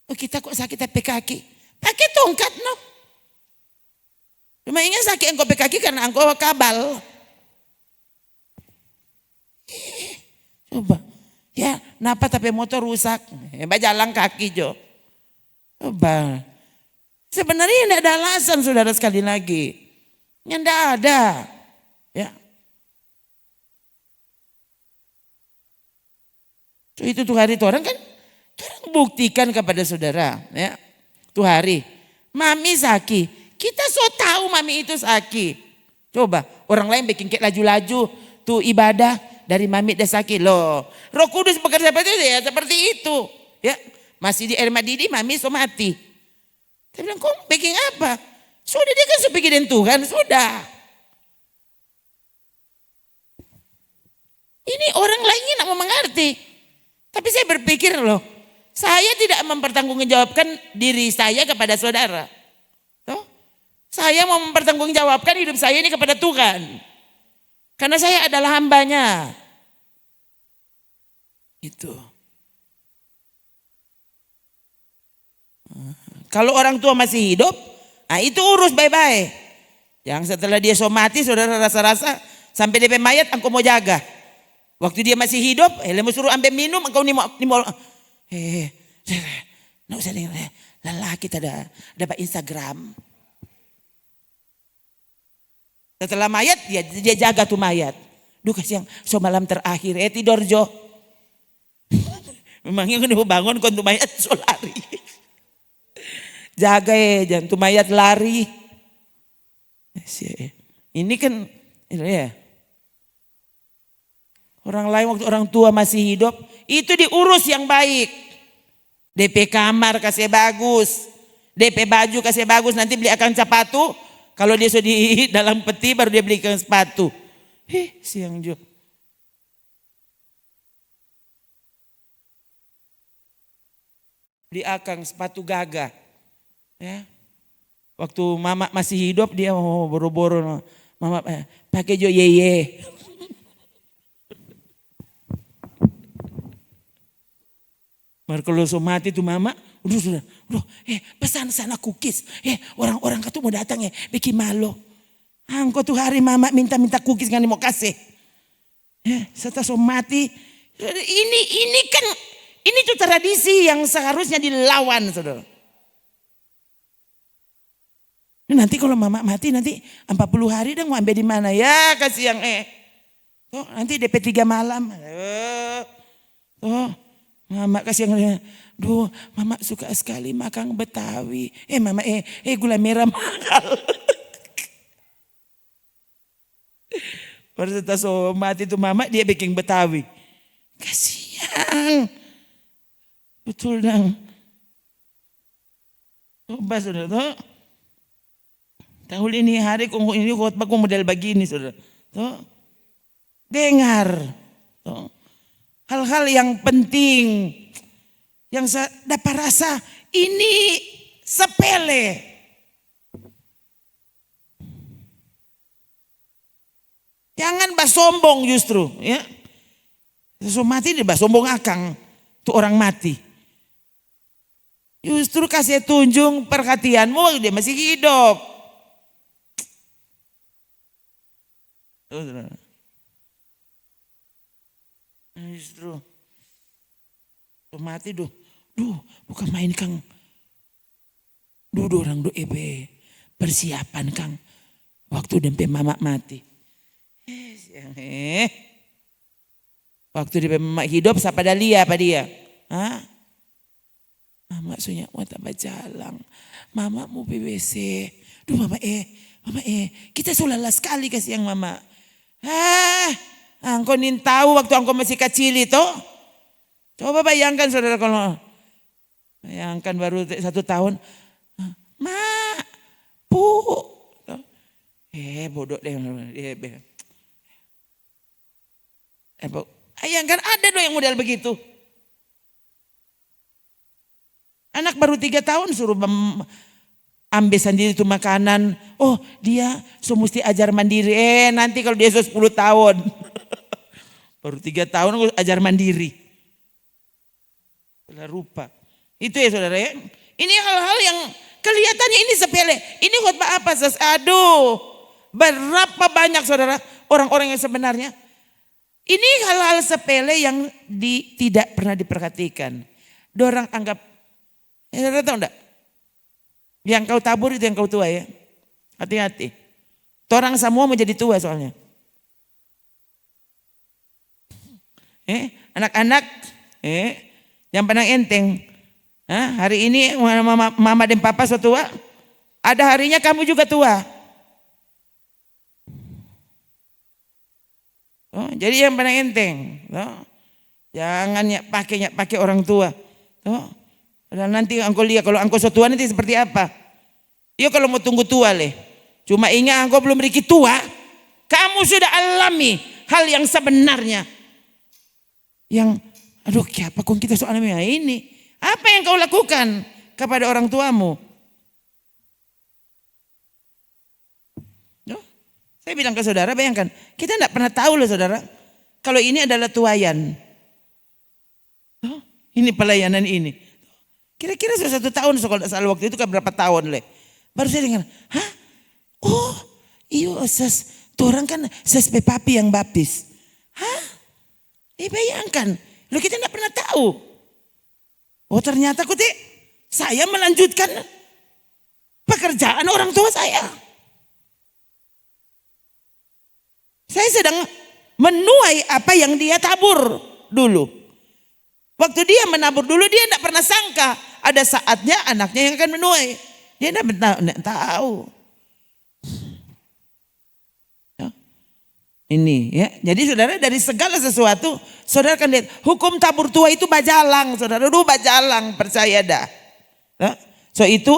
Oh kita kok sakit tapi kaki. Pakai tongkat no. Cuma ingat sakit engkau pakai kaki karena engkau kabal. Coba. Ya, napa tapi motor rusak. Jalan kaki jo. Coba. Sebenarnya tidak ada alasan saudara sekali lagi. Yang tidak ada. Ya. Itu tuh hari itu orang kan. Orang buktikan kepada saudara. Ya. Tuh hari. Mami sakit. Kita so tahu mami itu sakit. Coba. Orang lain bikin kayak laju-laju. Tuh ibadah. Dari mami dia sakit loh. Roh Kudus bekerja seperti itu. Ya. Masih di air madidi mami so mati. Dia bilang kok bikin apa? Sudah dia kan pikirin Tuhan. Sudah. Ini orang lainnya tidak mau mengerti. Tapi saya berpikir loh. Saya tidak mempertanggungjawabkan diri saya kepada saudara. Tuh. Saya mau mempertanggungjawabkan hidup saya ini kepada Tuhan. Karena saya adalah hambanya. Itu. Kalau orang tua masih hidup, nah itu urus baik-baik. Yang setelah dia so mati, saudara rasa-rasa sampai dia mayat, engkau mau jaga. Waktu dia masih hidup, mau suruh ambil minum, engkau ni mau nggak usah dengar, lelah kita ada Instagram. Setelah mayat dia jaga tuh mayat. Duh kasihan, so malam terakhir tidur Jo. Memangnya kan bangun kon tuh mayat so lari. Jaga jangan tuh mayat lari. Ini kan ya. Orang lain waktu orang tua masih hidup itu diurus yang baik. DP kamar kasih bagus, DP baju kasih bagus, nanti beli akan sepatu. Kalau dia sudah di dalam peti baru dia belikan sepatu. Siang Jo. Beli akang sepatu gagah. Ya. Waktu mama masih hidup dia mau boro-boro. Mama pakai Jo ye. Baru kalau so mati tuh mama, udah, pesan sana cookies, orang-orang katu mau datang bikin malu. Angko tuh hari mama minta cookies kan mau kasih. Setelah so mati, ini kan, ini tuh tradisi yang seharusnya dilawan saudara. Nanti kalau mama mati nanti 40 hari dah mau ambil di mana ya kasih yang tuh nanti DP 3 malam. Tuh. Mama kasih yang duh mama suka sekali makan Betawi. Mama gula merah mahal. Pada setelah so mati tuh mama dia bikin Betawi. Kasihan. Betul dong. Coba saudara tuh. Tahun ini hari ini khotbah model begini saudara. Tuh. Dengar. Tuh. Hal-hal yang penting yang saya dapat rasa ini sepele. Jangan sombong justru ya. So mati dia sombong akang tuh orang mati. Justru kasih tunjuk perhatianmu dia masih hidup. Justru mati duh bukan main Kang. Orang persiapan Kang waktu dempe mama mati. Waktu dempe mama hidup siapa dalia apa dia? Mama sunya mau tambah jalan. Mama mau PWC. Duh mama kita sulala sekali kasih yang mama. Angko nin tahu waktu angko masih kecil itu. Coba bayangkan saudara kalau bayangkan baru 1 tahun. Ma, pu. Bodoh deh. Bayangkan ada dong yang model begitu. Anak baru 3 tahun suruh ambil sendiri itu makanan. Oh dia mesti ajar mandiri. Nanti kalau dia 10 tahun. Baru 3 tahun ajar mandiri. Rupa. Itu ya saudara ya. Ini hal-hal yang kelihatannya ini sepele. Ini khotbah apa? Aduh. Berapa banyak saudara orang-orang yang sebenarnya. Ini hal-hal sepele yang tidak pernah diperhatikan. Dorang anggap. Saudara tahu enggak? Yang kau tabur itu yang kau tua ya. Hati-hati. Orang semua menjadi tua soalnya. Anak-anak yang pandang enteng. Hari ini mama dan papa so tua. Ada harinya kamu juga tua. Jadi yang pandang enteng. Jangan pakai orang tua. Dan nanti engkau lihat kalau engkau so tua nanti seperti apa. Ya kalau mau tunggu tua Cuma ingat engkau belum beriki tua. Kamu sudah alami hal yang sebenarnya. Yang aduh siapa kok kita soalnya ini. Apa yang kau lakukan kepada orang tuamu? Saya bilang ke saudara bayangkan. Kita tidak pernah tahu loh saudara. Kalau ini adalah tuayan. Ini pelayanan ini. Kira-kira sudah 1 tahun kalau salah waktu itu kan berapa tahun Baru saya dengar. Oh iyo orang kan papi yang baptis. Bayangkan. Loh kita tidak pernah tahu. Oh ternyata saya melanjutkan pekerjaan orang tua saya. Saya sedang menuai apa yang dia tabur dulu. Waktu dia menabur dulu dia tidak pernah sangka ada saatnya anaknya yang akan menuai. Dia tidak tahu. Ini ya. Jadi saudara dari segala sesuatu saudara akan lihat hukum tabur tuai itu bajalang. Saudara dulu bajalang, percaya dah. So itu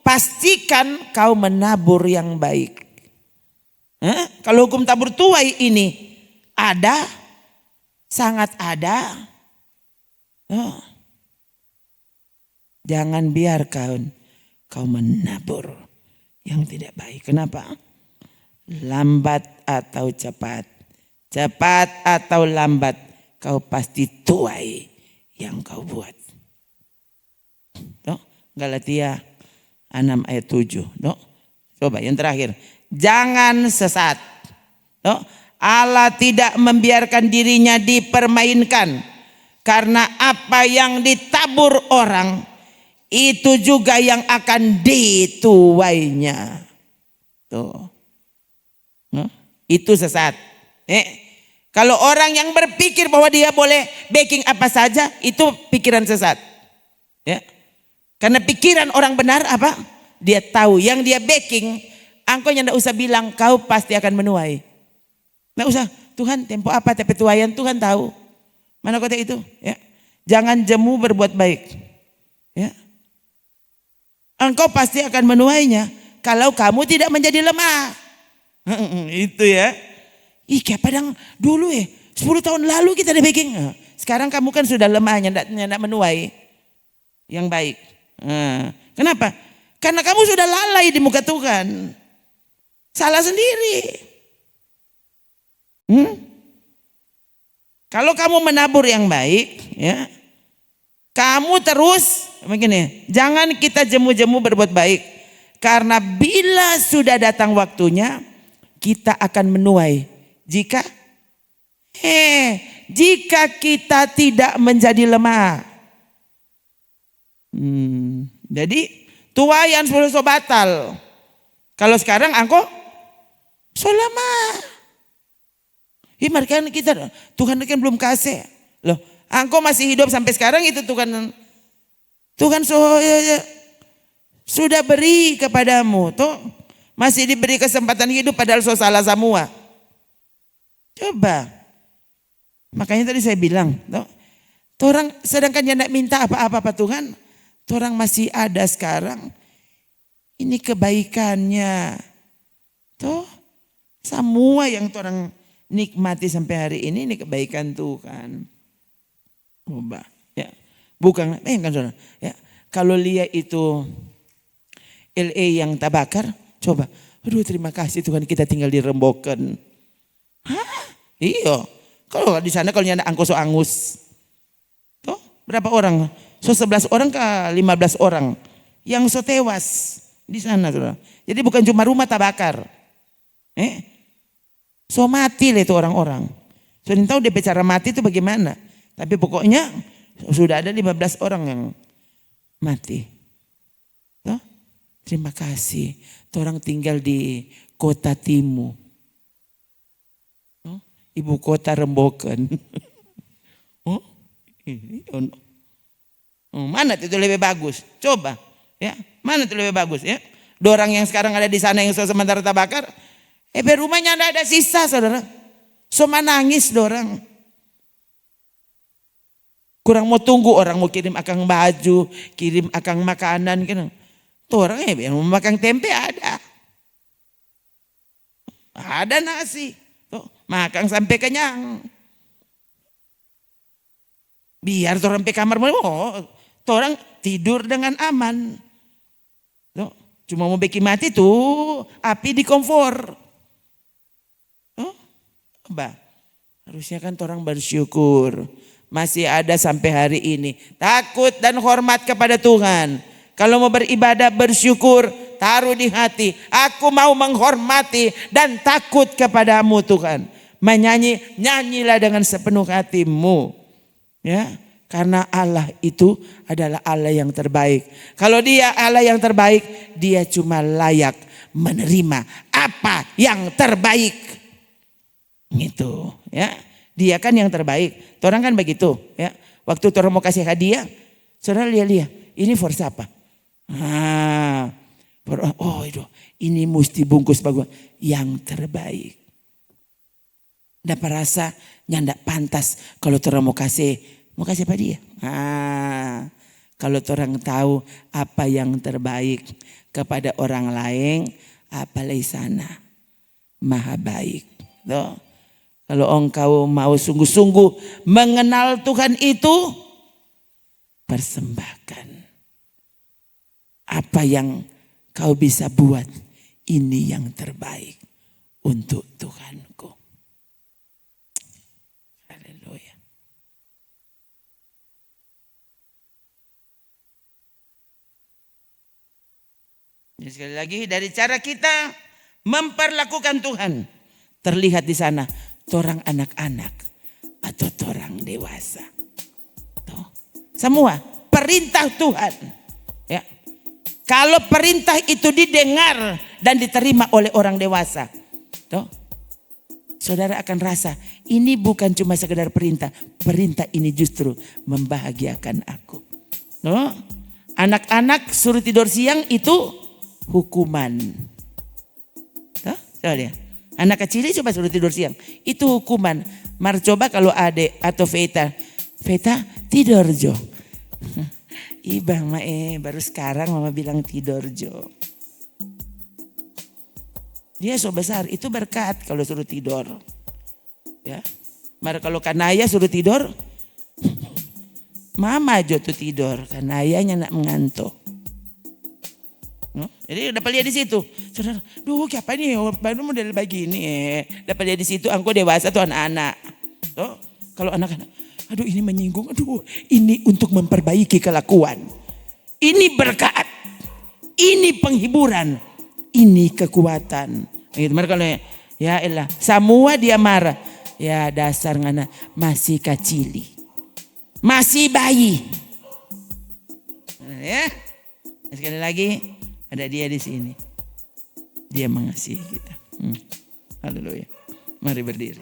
pastikan kau menabur yang baik. Kalau hukum tabur tuai ini ada, sangat ada. Jangan biarkan kau menabur yang tidak baik. Kenapa? Lambat atau cepat, cepat atau lambat, kau pasti tuai yang kau buat. Galatia 6 ayat 7. Coba yang terakhir. Jangan sesat. Allah tidak membiarkan dirinya dipermainkan. Karena apa yang ditabur orang, itu juga yang akan dituainya. Tuh. Itu sesat. Kalau orang yang berpikir bahwa dia boleh baking apa saja, itu pikiran sesat. Ya. Karena pikiran orang benar apa? Dia tahu yang dia baking, angkonya tidak usah bilang kau pasti akan menuai. Tidak usah, Tuhan tempo apa tapi tuaian Tuhan tahu. Mana kota itu? Ya. Jangan jemu berbuat baik. Ya. Engkau pasti akan menuainya kalau kamu tidak menjadi lemah. Itu ya. Kayak padang dulu 10 tahun lalu kita ada baking. Sekarang kamu kan sudah lemahnya, tidak menuai yang baik. Kenapa? Karena kamu sudah lalai di muka Tuhan. Salah sendiri. Kalau kamu menabur yang baik, ya, kamu terus begini. Jangan kita jemu-jemu berbuat baik. Karena bila sudah datang waktunya, kita akan menuai. Jika kita tidak menjadi lemah. Jadi tuaian sudah so batal. Kalau sekarang angko so lemah. Kan kita Tuhan kan belum kasih. Loh, angko masih hidup sampai sekarang itu Tuhan sudah beri kepadamu. Tuh masih diberi kesempatan hidup padahal so salah semua. Coba. Makanya tadi saya bilang, orang sedangkan yang tidak minta apa-apa Tuhan, orang masih ada sekarang. Ini kebaikannya. Tuh, semua yang orang nikmati sampai hari ini kebaikan Tuhan. Coba, ya. Bukan kan saudara, ya. Kalau lihat itu LA yang terbakar, coba. Aduh terima kasih Tuhan kita tinggal di Remboken. Iya. Kalau di sana kalau nyanda angko so angus. Tuh, berapa orang? So 11 orang ke 15 orang yang so tewas di sana saudara. Jadi bukan cuma rumah terbakar. So mati lah itu orang-orang. So tahu dia bicara mati itu bagaimana. Tapi pokoknya sudah ada 15 orang yang mati. Tuh, terima kasih. Orang tinggal di kota Timu. Ibu kota Remboken. Mana itu lebih bagus? Coba. Ya, mana itu lebih bagus? Ya, dorang yang sekarang ada di sana yang sementara terbakar. Rumahnya tidak ada sisa saudara. So menangis dorang. Kurang mau tunggu orang mau kirim akang baju, kirim akang makanan. Tuh orang yang mau makan tempe ada. Ada nasi. Tuh, makan sampai kenyang. Biar orang sampai kamar orang tidur dengan aman. Tuh, cuma mau bikin mati tuh api di kompor. Harusnya kan orang bersyukur masih ada sampai hari ini. Takut dan hormat kepada Tuhan. Kalau mau beribadah bersyukur, taruh di hati. Aku mau menghormati dan takut kepadamu Tuhan. Menyanyi, nyanyilah dengan sepenuh hatimu. Ya, karena Allah itu adalah Allah yang terbaik. Kalau dia Allah yang terbaik, dia cuma layak menerima apa yang terbaik. Gitu ya. Dia kan yang terbaik. Orang kan begitu ya. Waktu orang mau kasih hadiah, saudara lihat ini for siapa? Oh itu ini mesti bungkus bagus yang terbaik. Dapat rasa nyandak pantas kalau orang mau kasih apa dia? Kalau orang tahu apa yang terbaik kepada orang lain, apalagi sana maha baik. Tuh. Kalau engkau mau sungguh-sungguh mengenal Tuhan itu, persembahkan apa yang kau bisa buat, ini yang terbaik untuk Tuhanku. Haleluya. Jadi sekali lagi dari cara kita memperlakukan Tuhan terlihat di sana torang anak-anak atau torang dewasa. Tuh. Semua perintah Tuhan. Ya. Kalau perintah itu didengar dan diterima oleh orang dewasa, tuh, saudara akan rasa ini bukan cuma sekedar perintah. Perintah ini justru membahagiakan aku. Tuh. Anak-anak suruh tidur siang itu hukuman. Tuh, coba lihat. Anak kecil coba suruh tidur siang. Itu hukuman. Mar coba kalau adek atau Veta tidur Jo. Ibang baru sekarang mama bilang tidur Jo. Dia so besar itu berkat kalau suruh tidur. Ya. Mar kalau Kanaya suruh tidur, mama Jo tuh tidur. Kanayanya nak mengantuk. No? Jadi dapat lihat di situ. Saudara, duh apa nih baru model begini. Dapat lihat di situ angko dewasa tuh anak-anak. Tuh, kalau anak-anak, aduh ini menyinggung, aduh ini untuk memperbaiki kelakuan. Ini berkat. Ini penghiburan. Ini kekuatan. Gitu. Mereka kalau ya elah, semua dia marah. Ya dasar ngana masih kacili. Masih bayi. Ya. Sekali lagi ada dia di sini. Dia mengasihi kita. Haleluya. Mari berdiri.